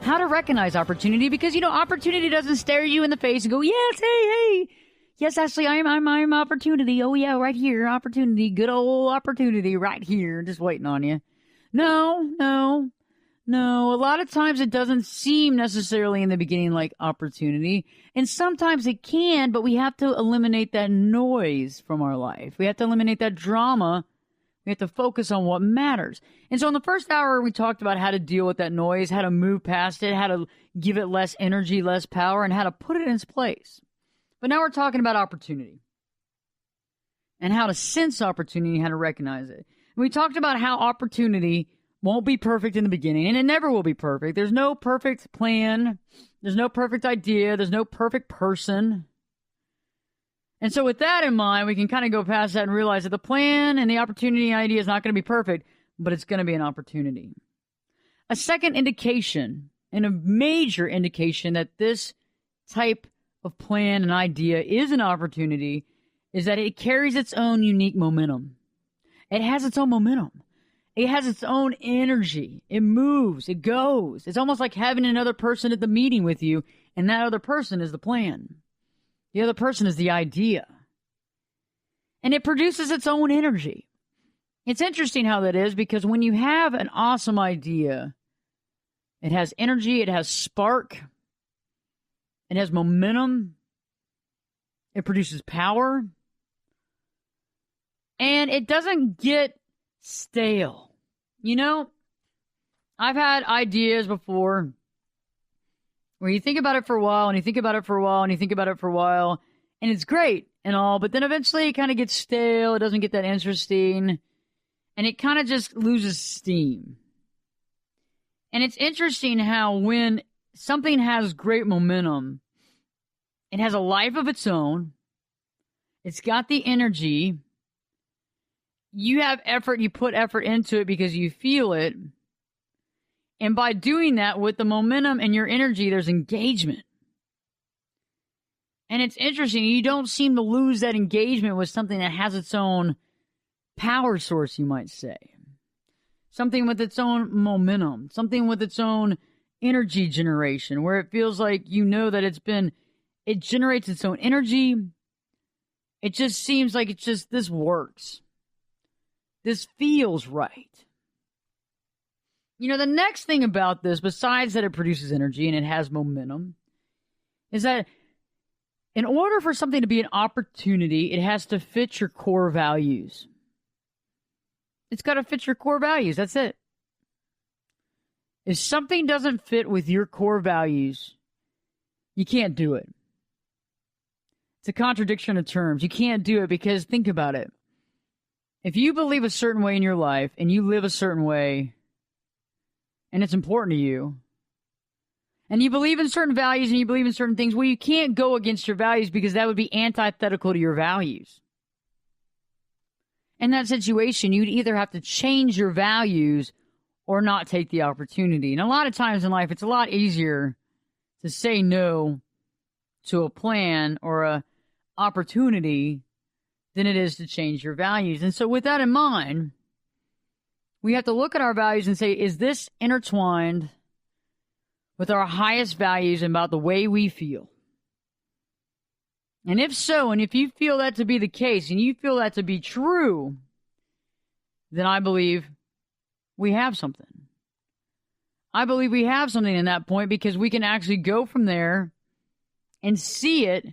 How to recognize opportunity, because, opportunity doesn't stare you in the face and go, yes, hey. Yes, Ashley, I'm opportunity. Oh, yeah, right here, opportunity. Good old opportunity right here, just waiting on you. No. A lot of times it doesn't seem necessarily in the beginning like opportunity. And sometimes it can, but we have to eliminate that noise from our life. We have to eliminate that drama. We have to focus on what matters. And so in the first hour, we talked about how to deal with that noise, how to move past it, how to give it less energy, less power, and how to put it in its place. But now we're talking about opportunity. and how to sense opportunity and how to recognize it. And we talked about how opportunity won't be perfect in the beginning, and it never will be perfect. There's no perfect plan. There's no perfect idea. There's no perfect person. And so with that in mind, we can kind of go past that and realize that the plan and the opportunity idea is not going to be perfect, but it's going to be an opportunity. A second indication, and a major indication that this type of plan and idea is an opportunity, is that it carries its own unique momentum. It has its own momentum. It has its own energy. It moves. It goes. It's almost like having another person at the meeting with you, and that other person is the plan. The other person is the idea. And it produces its own energy. It's interesting how that is, because when you have an awesome idea, it has energy, it has spark, it has momentum, it produces power, and it doesn't get stale. You know, I've had ideas before where you think about it for a while, and you think about it for a while, and you think about it for a while, and it's great and all, but then eventually it kind of gets stale, it doesn't get that interesting, and it kind of just loses steam. And it's interesting how when something has great momentum, it has a life of its own, it's got the energy, you have effort, you put effort into it because you feel it. And by doing that with the momentum and your energy, there's engagement. And it's interesting, you don't seem to lose that engagement with something that has its own power source, you might say. Something with its own momentum, something with its own energy generation, where it feels like you know that it generates its own energy. It just seems like this works. This feels right. You know, the next thing about this, besides that it produces energy and it has momentum, is that in order for something to be an opportunity, it has to fit your core values. It's got to fit your core values. That's it. If something doesn't fit with your core values, you can't do it. It's a contradiction of terms. You can't do it because think about it. If you believe a certain way in your life and you live a certain way and it's important to you, and you believe in certain values and you believe in certain things, well, you can't go against your values because that would be antithetical to your values. In that situation, you'd either have to change your values or not take the opportunity. And a lot of times in life, it's a lot easier to say no to a plan or a opportunity than it is to change your values. And so with that in mind, we have to look at our values and say, is this intertwined with our highest values and about the way we feel? And if so, and if you feel that to be the case, and you feel that to be true, then I believe we have something. I believe we have something in that point because we can actually go from there and see it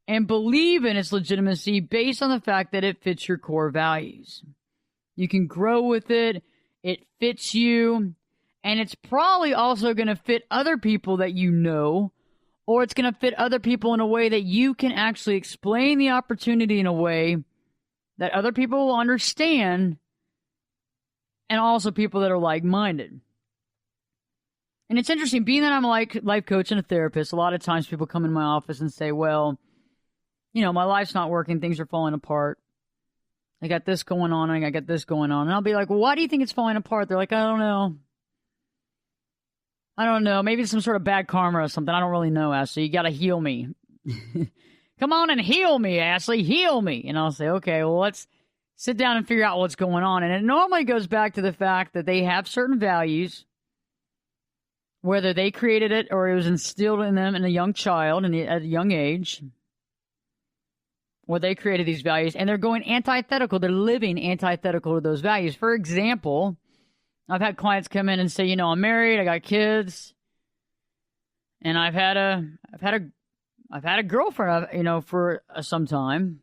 and believe in its legitimacy based on the fact that it fits your core values. You can grow with it, it fits you, and it's probably also going to fit other people that you know, or it's going to fit other people in a way that you can actually explain the opportunity in a way that other people will understand, and also people that are like-minded. And it's interesting, being that I'm a life coach and a therapist, a lot of times people come in my office and say, well, you know, my life's not working, things are falling apart. I got this going on, and I got this going on. And I'll be like, well, why do you think it's falling apart? They're like, I don't know. Maybe it's some sort of bad karma or something. I don't really know, Ashley. You got to heal me. Come on and heal me, Ashley. Heal me. And I'll say, okay, well, let's sit down and figure out what's going on. And it normally goes back to the fact that they have certain values, whether they created it or it was instilled in them in a young child and at a young age, where they created these values, and they're going antithetical. They're living antithetical to those values. For example, I've had clients come in and say, you know, I'm married, I got kids, and I've had a girlfriend, you know, for some time,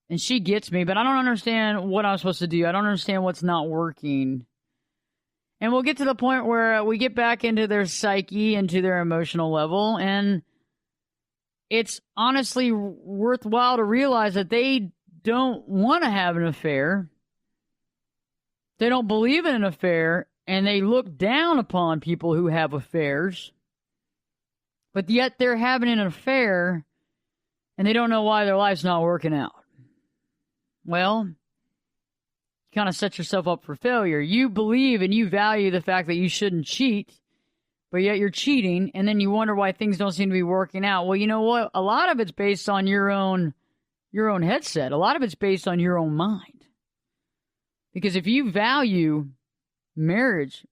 and she gets me, but I don't understand what I'm supposed to do. I don't understand what's not working. And we'll get to the point where we get back into their psyche, into their emotional level, and it's honestly worthwhile to realize that they don't want to have an affair. They don't believe in an affair, and they look down upon people who have affairs. But yet they're having an affair, and they don't know why their life's not working out. Well, you kind of set yourself up for failure. You believe and you value the fact that you shouldn't cheat, but yet you're cheating, and then you wonder why things don't seem to be working out. Well, you know what? A lot of it's based on your own headset. A lot of it's based on your own mind. Because if you value marriage,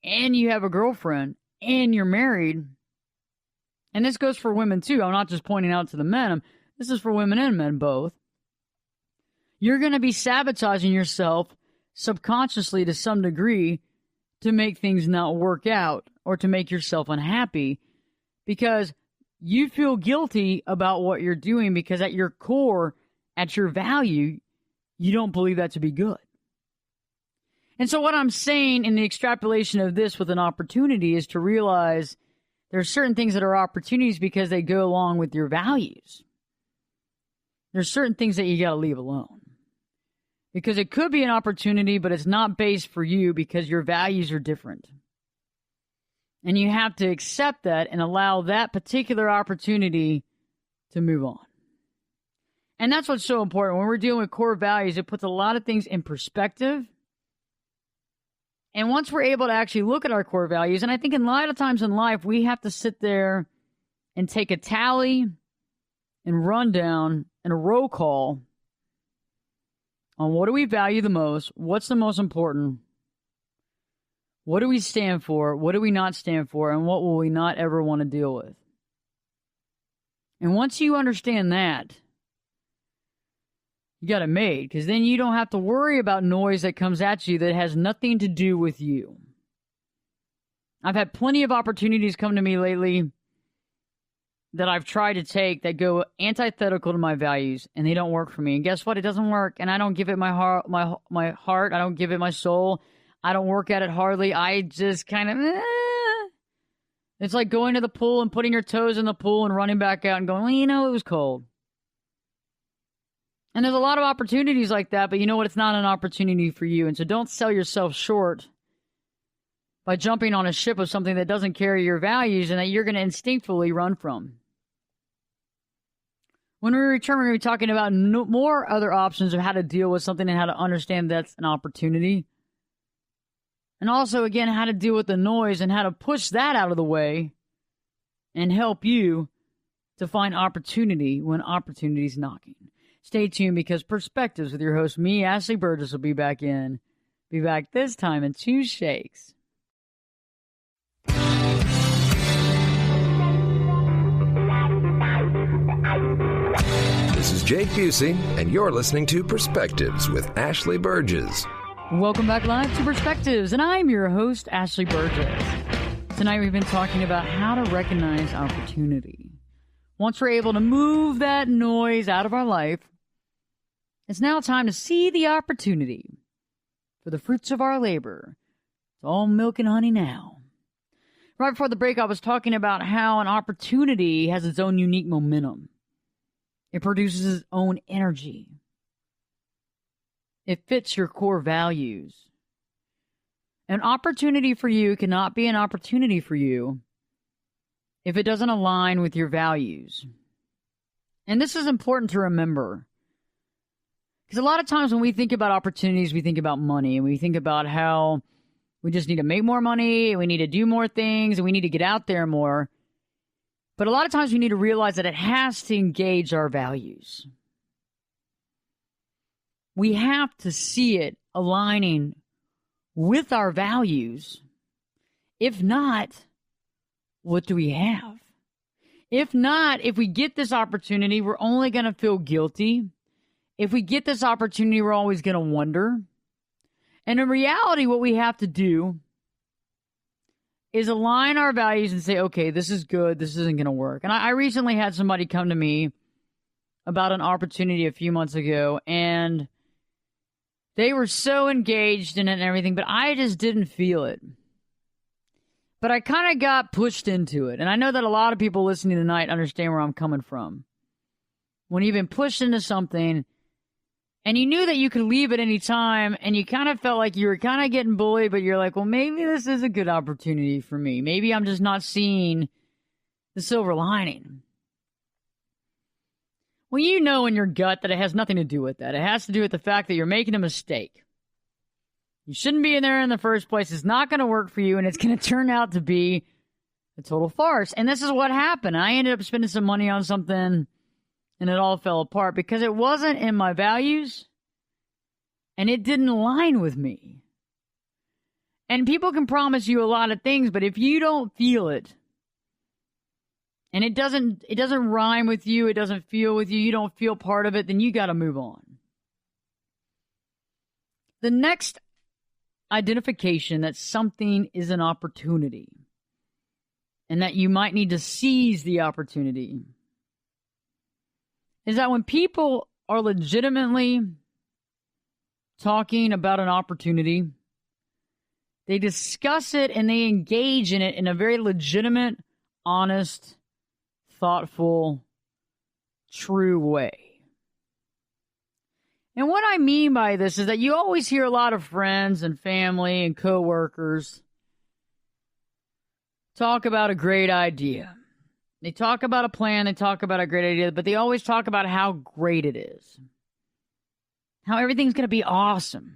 and you have a girlfriend, and you're married, and this goes for women too. I'm not just pointing out to the men. This is for women and men both. You're going to be sabotaging yourself subconsciously to some degree to make things not work out or to make yourself unhappy because you feel guilty about what you're doing because at your core, at your value, you don't believe that to be good. And so what I'm saying in the extrapolation of this with an opportunity is to realize there are certain things that are opportunities because they go along with your values. There's certain things that you got to leave alone. Because it could be an opportunity, but it's not based for you because your values are different. And you have to accept that and allow that particular opportunity to move on. And that's what's so important. When we're dealing with core values, it puts a lot of things in perspective. And once we're able to actually look at our core values, and I think a lot of times in life, we have to sit there and take a tally and rundown and a roll call on what do we value the most, what's the most important, what do we stand for, what do we not stand for, and what will we not ever want to deal with. And once you understand that, you got it made, because then you don't have to worry about noise that comes at you that has nothing to do with you. I've had plenty of opportunities come to me lately that I've tried to take that go antithetical to my values, and they don't work for me. And guess what? It doesn't work, and I don't give it my heart. I don't give it my soul. I don't work at it hardly. I just kind of, It's like going to the pool and putting your toes in the pool and running back out and going, well, you know, it was cold. And there's a lot of opportunities like that, but you know what? It's not an opportunity for you. And so don't sell yourself short by jumping on a ship of something that doesn't carry your values and that you're going to instinctively run from. When we return, we're going to be talking about more other options of how to deal with something and how to understand that's an opportunity. And also, again, how to deal with the noise and how to push that out of the way and help you to find opportunity when opportunity's knocking. Stay tuned because Perspectives with your host, me, Ashley Burgess, will be back this time in 2 shakes. This is Jake Busey, and you're listening to Perspectives with Ashley Burgess. Welcome back live to Perspectives, and I'm your host, Ashley Burgess. Tonight we've been talking about how to recognize opportunity. Once we're able to move that noise out of our life, it's now time to see the opportunity for the fruits of our labor. It's all milk and honey now. Right before the break, I was talking about how an opportunity has its own unique momentum. It produces its own energy. It fits your core values. An opportunity for you cannot be an opportunity for you if it doesn't align with your values. And this is important to remember. Because a lot of times when we think about opportunities, we think about money. And we think about how we just need to make more money. And we need to do more things. And we need to get out there more. But a lot of times we need to realize that it has to engage our values. We have to see it aligning with our values. If not, what do we have? If not, if we get this opportunity, we're only going to feel guilty. If we get this opportunity, we're always going to wonder. And in reality, what we have to do is align our values and say, okay, this is good, this isn't going to work. And I recently had somebody come to me about an opportunity a few months ago, and they were so engaged in it and everything, but I just didn't feel it. But I kind of got pushed into it. And I know that a lot of people listening tonight understand where I'm coming from. When you've been pushed into something and you knew that you could leave at any time and you kind of felt like you were kind of getting bullied, but you're like, well, maybe this is a good opportunity for me. Maybe I'm just not seeing the silver lining. Well, you know in your gut that it has nothing to do with that. It has to do with the fact that you're making a mistake. You shouldn't be in there in the first place. It's not going to work for you, and it's going to turn out to be a total farce. And this is what happened. I ended up spending some money on something, and it all fell apart because it wasn't in my values, and it didn't align with me. And people can promise you a lot of things, but if you don't feel it, and it doesn't rhyme with you, it doesn't feel with you, you don't feel part of it, then you got to move on. The next identification that something is an opportunity and that you might need to seize the opportunity is that when people are legitimately talking about an opportunity, they discuss it and they engage in it in a very legitimate, honest, thoughtful, true way. And what I mean by this is that you always hear a lot of friends and family and coworkers talk about a great idea. They talk about a plan, they talk about a great idea, but they always talk about how great it is. How everything's going to be awesome.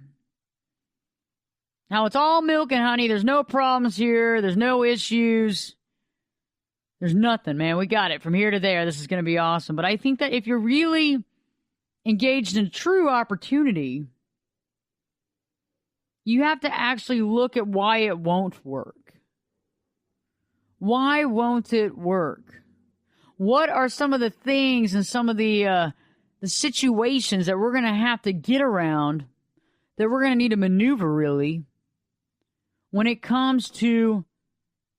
How it's all milk and honey, there's no problems here, there's no issues. There's nothing, man. We got it from here to there. This is going to be awesome. But I think that if you're really engaged in true opportunity, you have to actually look at why it won't work. Why won't it work? What are some of the things and some of the situations that we're going to have to get around, that we're going to need to maneuver, really, when it comes to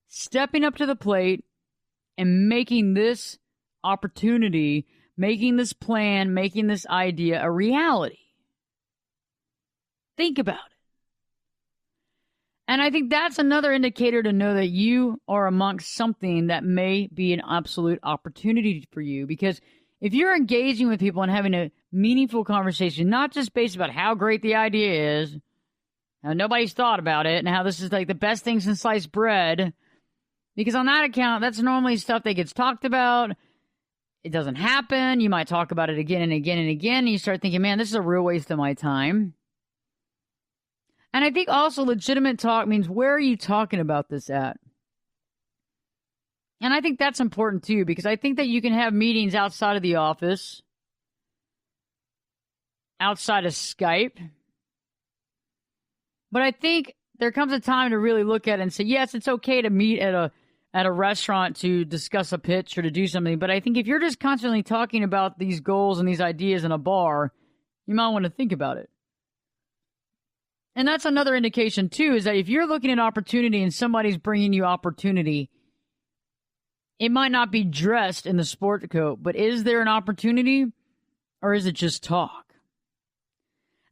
stepping up to the plate and making this opportunity, making this plan, making this idea a reality? Think about it. And I think that's another indicator to know that you are amongst something that may be an absolute opportunity for you. Because if you're engaging with people and having a meaningful conversation, not just based about how great the idea is, how nobody's thought about it, and how this is like the best thing since sliced bread, because on that account, that's normally stuff that gets talked about. It doesn't happen. You might talk about it again and again and again, and you start thinking, man, this is a real waste of my time. And I think also legitimate talk means, where are you talking about this at? And I think that's important too, because I think that you can have meetings outside of the office, outside of Skype. But I think there comes a time to really look at it and say, yes, it's okay to meet at a restaurant to discuss a pitch or to do something. But I think if you're just constantly talking about these goals and these ideas in a bar, you might want to think about it. And that's another indication, too, is that if you're looking at opportunity and somebody's bringing you opportunity, it might not be dressed in the sport coat, but is there an opportunity, or is it just talk?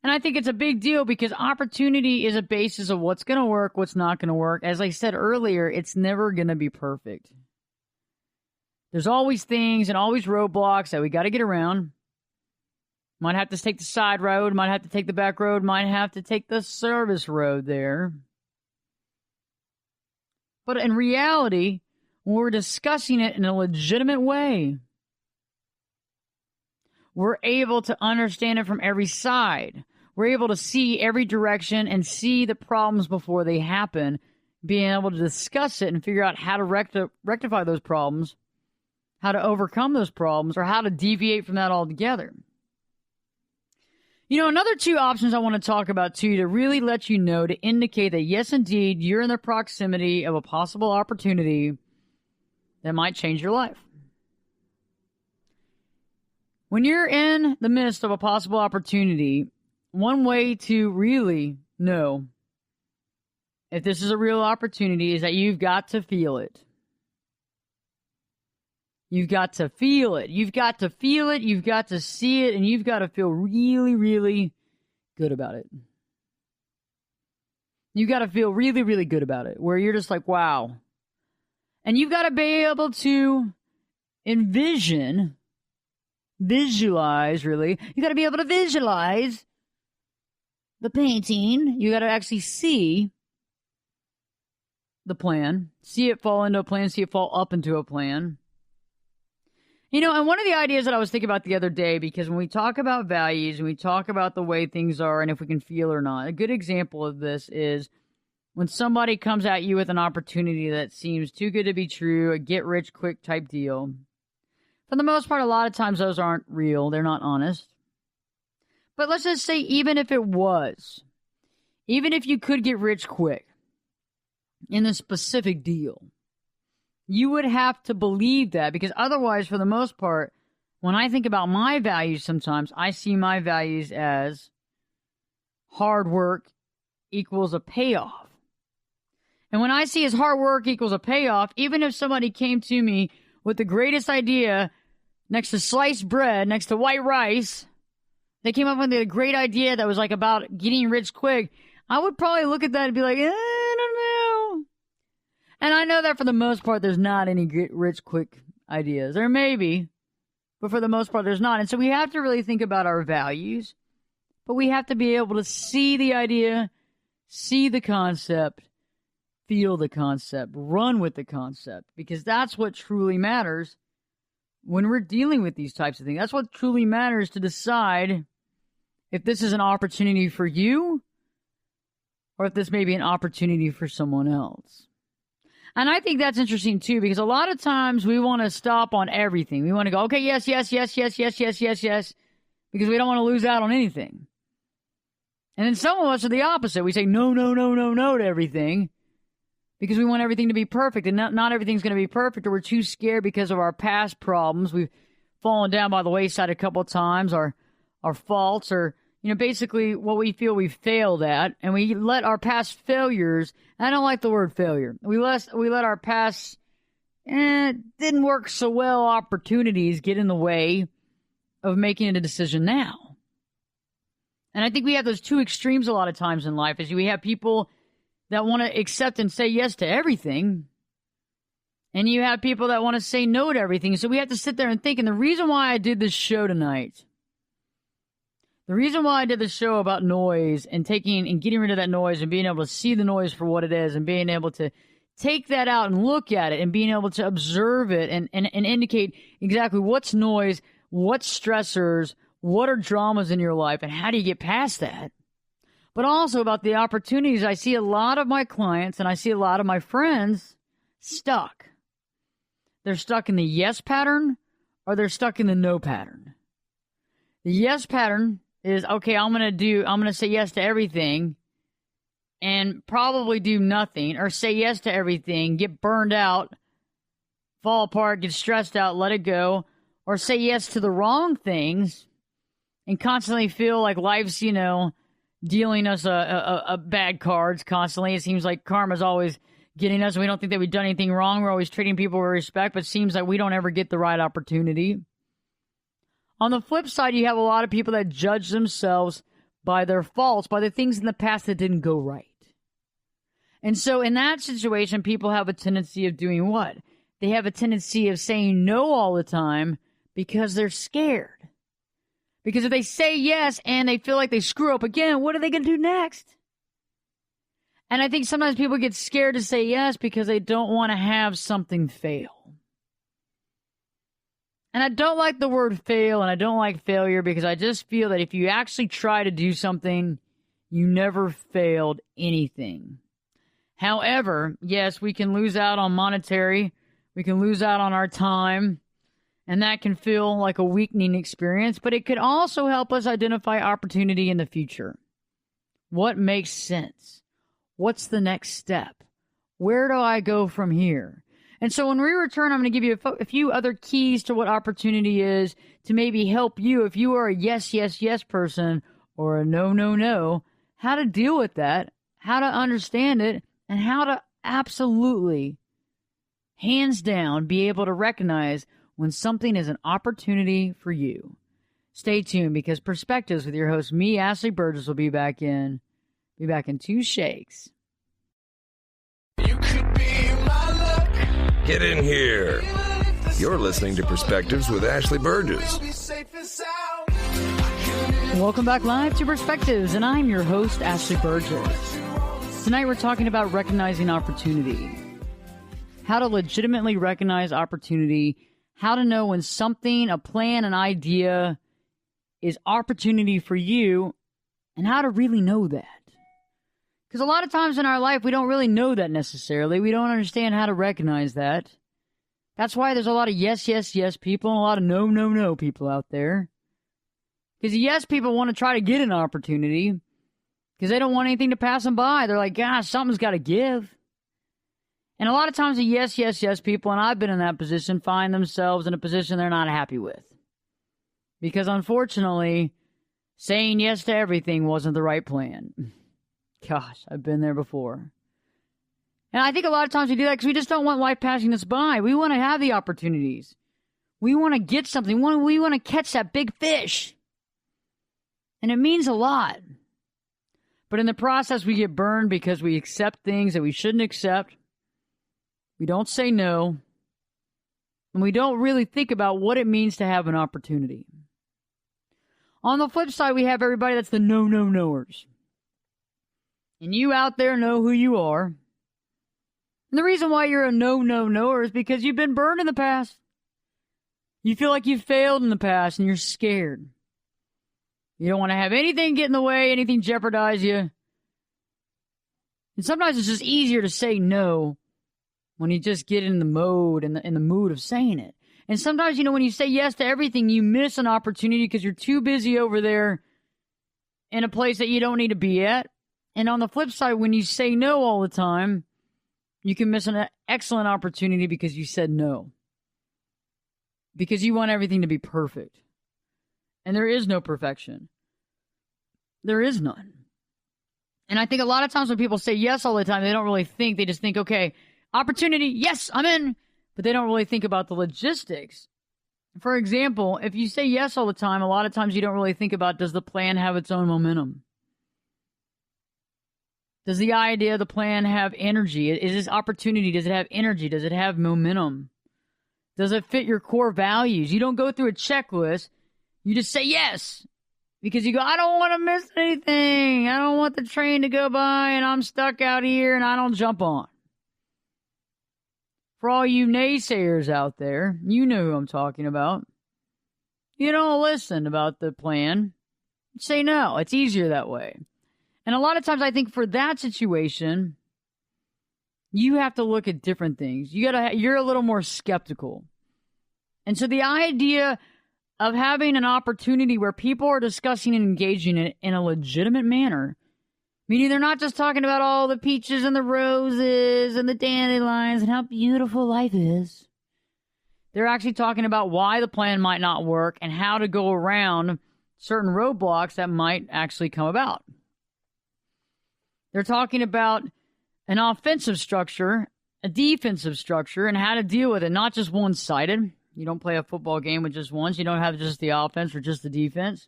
And I think it's a big deal, because opportunity is a basis of what's going to work, what's not going to work. As I said earlier, it's never going to be perfect. There's always things and always roadblocks that we got to get around. Might have to take the side road, might have to take the back road, might have to take the service road there. But in reality, when we're discussing it in a legitimate way, we're able to understand it from every side. We're able to see every direction and see the problems before they happen, being able to discuss it and figure out how to rectify those problems, how to overcome those problems, or how to deviate from that altogether. You know, another two options I want to talk about, too, to really let you know, to indicate that, yes, indeed, you're in the proximity of a possible opportunity that might change your life. When you're in the midst of a possible opportunity, one way to really know if this is a real opportunity is that you've got to feel it. You've got to feel it. You've got to feel it. You've got to see it. And you've got to feel really, really good about it. You've got to feel really, really good about it. Where you're just like, wow, And you've got to be able to visualize, really. You got to be able to visualize the painting. You got to actually see the plan, see it fall into a plan, see it fall up into a plan. You know, and one of the ideas that I was thinking about the other day, because when we talk about values and we talk about the way things are and if we can feel or not, a good example of this is when somebody comes at you with an opportunity that seems too good to be true, a get-rich-quick type deal. For the most part, a lot of times those aren't real. They're not honest. But let's just say even if it was, even if you could get rich quick in a specific deal, you would have to believe that, because otherwise, for the most part, when I think about my values sometimes, I see my values as hard work equals a payoff. And when I see as hard work equals a payoff, even if somebody came to me with the greatest idea next to sliced bread, next to white rice, they came up with a great idea that was like about getting rich quick, I would probably look at that and be like, I don't know. And I know that for the most part, there's not any get rich quick ideas. There may be, but for the most part, there's not. And so we have to really think about our values, but we have to be able to see the idea, see the concept, feel the concept, run with the concept, because that's what truly matters when we're dealing with these types of things. That's what truly matters to decide if this is an opportunity for you or if this may be an opportunity for someone else. And I think that's interesting too, because a lot of times we want to stop on everything. We want to go, okay, yes, yes, yes, yes, yes, yes, yes, yes, because we don't want to lose out on anything. And then some of us are the opposite. We say no, no, no, no, no to everything because we want everything to be perfect. And not everything's going to be perfect, or we're too scared because of our past problems. We've fallen down by the wayside a couple of times, our faults, or basically what we feel we failed at, and we let our past failures, I don't like the word failure, we let our past didn't work so well opportunities get in the way of making a decision now. And I think we have those two extremes a lot of times in life, is we have people that want to accept and say yes to everything, and you have people that want to say no to everything. So we have to sit there and think, and the reason why I did this show tonight, the reason why I did the show about noise and taking and getting rid of that noise and being able to see the noise for what it is and being able to take that out and look at it and being able to observe it and indicate exactly what's noise, what's stressors, what are dramas in your life, and how do you get past that? But also about the opportunities. I see a lot of my clients and I see a lot of my friends stuck. They're stuck in the yes pattern or they're stuck in the no pattern. The yes pattern is, okay, I'm going to say yes to everything and probably do nothing, or say yes to everything, get burned out, fall apart, get stressed out, let it go, or say yes to the wrong things and constantly feel like life's, dealing us a bad cards constantly. It seems like karma's always getting us. We don't think that we've done anything wrong. We're always treating people with respect, but it seems like we don't ever get the right opportunity. On the flip side, you have a lot of people that judge themselves by their faults, by the things in the past that didn't go right. And so in that situation, people have a tendency of doing what? They have a tendency of saying no all the time because they're scared. Because if they say yes and they feel like they screw up again, what are they going to do next? And I think sometimes people get scared to say yes because they don't want to have something fail. And I don't like the word fail, and I don't like failure, because I just feel that if you actually try to do something, you never failed anything. However, yes, we can lose out on monetary, we can lose out on our time, and that can feel like a weakening experience, but it could also help us identify opportunity in the future. What makes sense? What's the next step? Where do I go from here? And so when we return, I'm going to give you a few other keys to what opportunity is to maybe help you if you are a yes, yes, yes person or a no, no, no, how to deal with that, how to understand it, and how to absolutely, hands down, be able to recognize when something is an opportunity for you. Stay tuned, because Perspectives with your host, me, Ashley Burgess, will be back in 2 shakes. You could be my luck. Get in here. You're listening to Perspectives with Ashley Burgess. Welcome back live to Perspectives, and I'm your host, Ashley Burgess. Tonight we're talking about recognizing opportunity. How to legitimately recognize opportunity. How to know when something, a plan, an idea is opportunity for you, and how to really know that. Because a lot of times in our life, we don't really know that necessarily. We don't understand how to recognize that. That's why there's a lot of yes, yes, yes people and a lot of no, no, no people out there. Because the yes people want to try to get an opportunity because they don't want anything to pass them by. They're like, gosh, something's got to give. And a lot of times the yes, yes, yes people, and I've been in that position, find themselves in a position they're not happy with. Because unfortunately, saying yes to everything wasn't the right plan. Gosh, I've been there before. And I think a lot of times we do that because we just don't want life passing us by. We want to have the opportunities. We want to get something. We want to catch that big fish. And it means a lot. But in the process, we get burned because we accept things that we shouldn't accept. We don't say no. And we don't really think about what it means to have an opportunity. On the flip side, we have everybody that's the no, no, knowers. And you out there know who you are. And the reason why you're a no, no, knower is because you've been burned in the past. You feel like you've failed in the past and you're scared. You don't want to have anything get in the way, anything jeopardize you. And sometimes it's just easier to say no when you just get in the mode and in the mood of saying it. And sometimes, when you say yes to everything, you miss an opportunity because you're too busy over there in a place that you don't need to be at. And on the flip side, when you say no all the time, you can miss an excellent opportunity because you said no. Because you want everything to be perfect. And there is no perfection. There is none. And I think a lot of times when people say yes all the time, they don't really think. They just think, okay, opportunity, yes, I'm in. But they don't really think about the logistics. For example, if you say yes all the time, a lot of times you don't really think about, does the plan have its own momentum? Does the idea of the plan have energy? Is this opportunity, does it have energy? Does it have momentum? Does it fit your core values? You don't go through a checklist. You just say yes. Because you go, I don't want to miss anything. I don't want the train to go by and I'm stuck out here and I don't jump on. For all you naysayers out there, you know who I'm talking about. You don't listen about the plan. Say no. It's easier that way. And a lot of times I think for that situation, you have to look at different things. You're a little more skeptical. And so the idea of having an opportunity where people are discussing and engaging in a legitimate manner, meaning they're not just talking about all the peaches and the roses and the dandelions and how beautiful life is. They're actually talking about why the plan might not work and how to go around certain roadblocks that might actually come about. They're talking about an offensive structure, a defensive structure, and how to deal with it, not just one-sided. You don't play a football game with just one. You don't have just the offense or just the defense.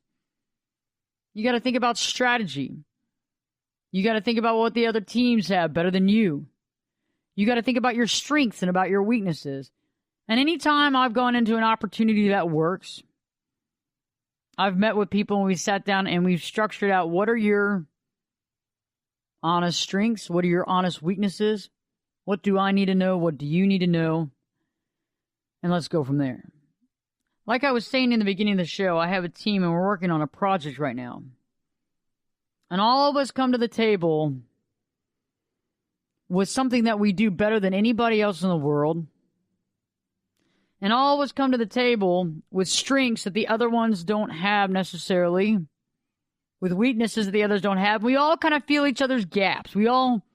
You got to think about strategy. You got to think about what the other teams have better than you. You got to think about your strengths and about your weaknesses. And anytime I've gone into an opportunity that works, I've met with people and we sat down and we've structured out what are your honest strengths, what are your honest weaknesses, what do I need to know, what do you need to know, and let's go from there. Like I was saying in the beginning of the show, I have a team and we're working on a project right now. And all of us come to the table with something that we do better than anybody else in the world. And all of us come to the table with strengths that the other ones don't have necessarily, with weaknesses that the others don't have. We all kind of feel each other's gaps. We all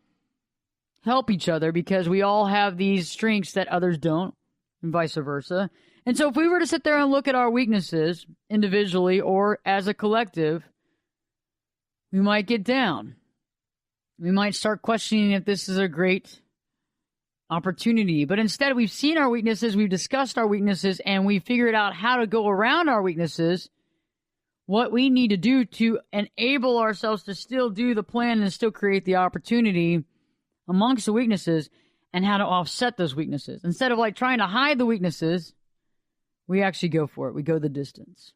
help each other because we all have these strengths that others don't, and vice versa. And so if we were to sit there and look at our weaknesses individually or as a collective, we might get down. We might start questioning if this is a great opportunity. But instead, we've seen our weaknesses, we've discussed our weaknesses, and we figured out how to go around our weaknesses, what we need to do to enable ourselves to still do the plan and still create the opportunity amongst the weaknesses. and how to offset those weaknesses. Instead of like trying to hide the weaknesses, we actually go for it. We go the distance.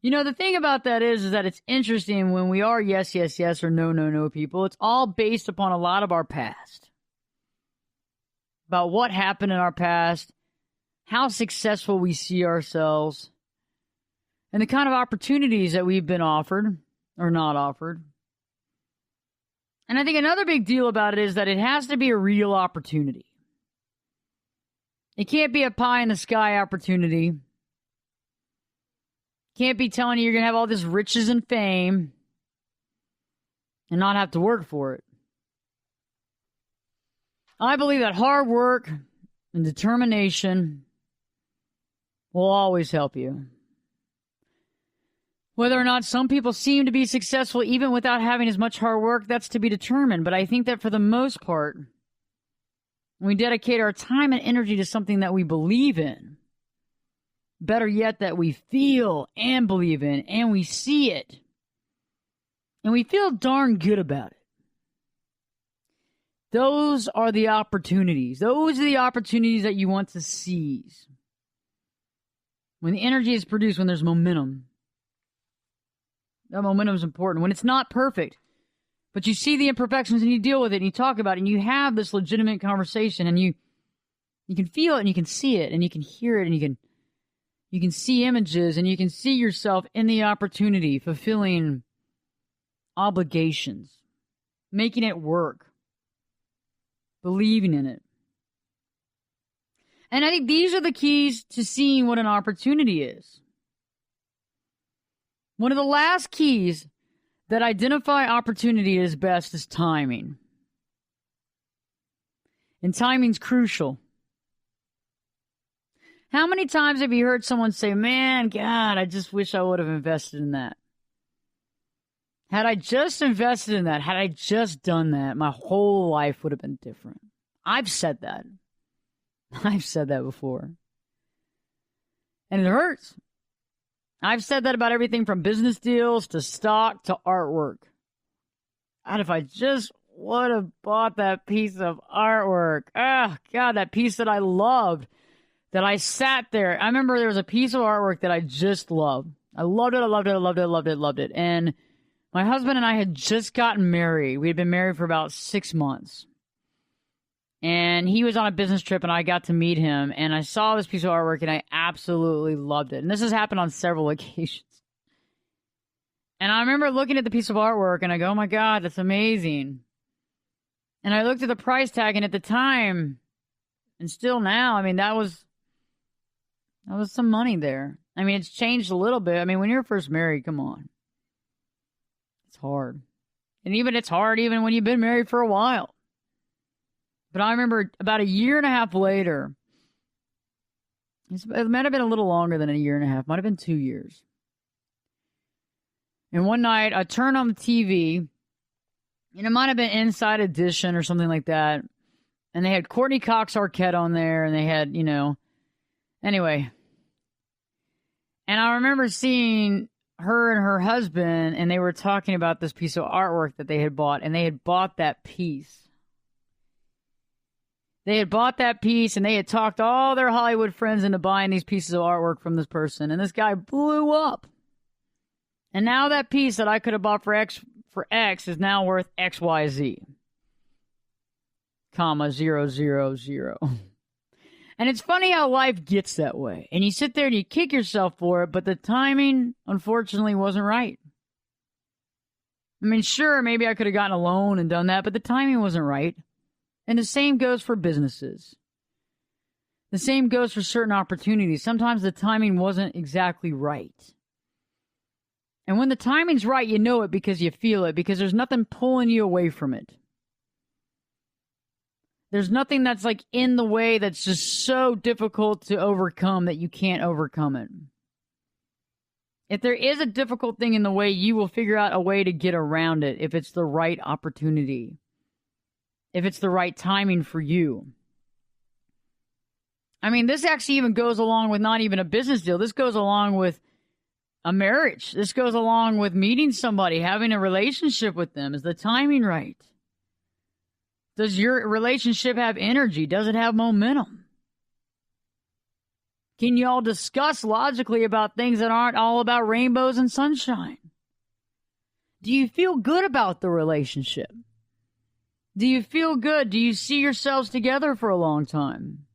You know, the thing about that is that it's interesting when we are yes, yes, yes, or no, no, no people. It's all based upon a lot of our past. About what happened in our past, how successful we see ourselves, and the kind of opportunities that we've been offered or not offered. And I think another big deal about it is that it has to be a real opportunity. It can't be a pie-in-the-sky opportunity. Can't be telling you you're going to have all this riches and fame and not have to work for it. I believe that hard work and determination will always help you. Whether or not some people seem to be successful even without having as much hard work, that's to be determined. But I think that for the most part, when we dedicate our time and energy to something that we believe in, better yet, that we feel and believe in, and we see it, and we feel darn good about it, those are the opportunities. Those are the opportunities that you want to seize. When the energy is produced, when there's momentum. That momentum is important. When it's not perfect, but you see the imperfections and you deal with it and you talk about it and you have this legitimate conversation and you can feel it and you can see it and you can hear it and you can see images and you can see yourself in the opportunity, fulfilling obligations, making it work, believing in it. And I think these are the keys to seeing what an opportunity is. One of the last keys that identify opportunity as best is timing. And timing's crucial. How many times have you heard someone say, man, God, I just wish I would have invested in that. Had I just invested in that, had I just done that, my whole life would have been different. I've said that. I've said that before. And it hurts. I've said that about everything from business deals to stock to artwork. God, if I just would have bought that piece of artwork. Oh, God, that piece that I loved, that I sat there. I remember there was a piece of artwork that I just loved. I loved it, I loved it, I loved it, I loved it, I loved it. And my husband and I had just gotten married. We had been married for about 6 months. And he was on a business trip, and I got to meet him. And I saw this piece of artwork, and I absolutely loved it. And this has happened on several occasions. And I remember looking at the piece of artwork, and I go, oh, my God, that's amazing. And I looked at the price tag, and at the time, and still now, I mean, that was some money there. I mean, it's changed a little bit. I mean, when you're first married, come on. It's hard. And even it's hard even when you've been married for a while. But I remember about a year and a half later, it might have been a little longer than a year and a half, might have been 2 years. And one night I turned on the TV, and it might have been Inside Edition or something like that. And they had Courtney Cox Arquette on there, and they had, anyway. And I remember seeing her and her husband, and they were talking about this piece of artwork that they had bought, and they had bought that piece. They had bought that piece, and they had talked all their Hollywood friends into buying these pieces of artwork from this person. And this guy blew up. And now that piece that I could have bought for X is now worth XYZ, comma 000. And it's funny how life gets that way. And you sit there and you kick yourself for it, but the timing, unfortunately, wasn't right. I mean, sure, maybe I could have gotten a loan and done that, but the timing wasn't right. And the same goes for businesses. The same goes for certain opportunities. Sometimes the timing wasn't exactly right. And when the timing's right, you know it because you feel it, because there's nothing pulling you away from it. There's nothing that's like in the way that's just so difficult to overcome that you can't overcome it. If there is a difficult thing in the way, you will figure out a way to get around it if it's the right opportunity. If it's the right timing for you. I mean, this actually even goes along with not even a business deal. This goes along with a marriage. This goes along with meeting somebody, having a relationship with them. Is the timing right? Does your relationship have energy? Does it have momentum? Can you all discuss logically about things that aren't all about rainbows and sunshine? Do you feel good about the relationship? Do you feel good? Do you see yourselves together for a long time?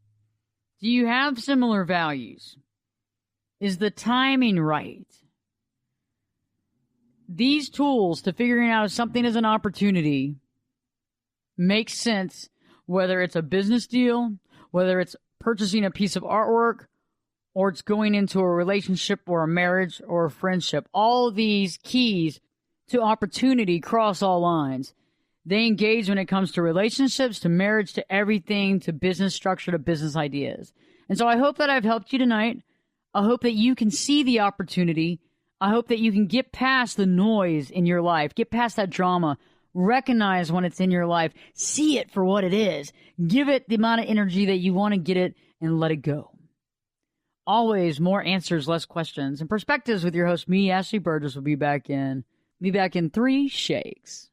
Do you have similar values? Is the timing right? These tools to figuring out if something is an opportunity make sense, whether it's a business deal, whether it's purchasing a piece of artwork, or it's going into a relationship or a marriage or a friendship. All these keys to opportunity cross all lines. They engage when it comes to relationships, to marriage, to everything, to business structure, to business ideas. And so I hope that I've helped you tonight. I hope that you can see the opportunity. I hope that you can get past the noise in your life, get past that drama, recognize when it's in your life, see it for what it is, give it the amount of energy that you want to get it, and let it go. Always more answers, less questions, and perspectives with your host, me, Ashley Burgess, will be back in 3 shakes.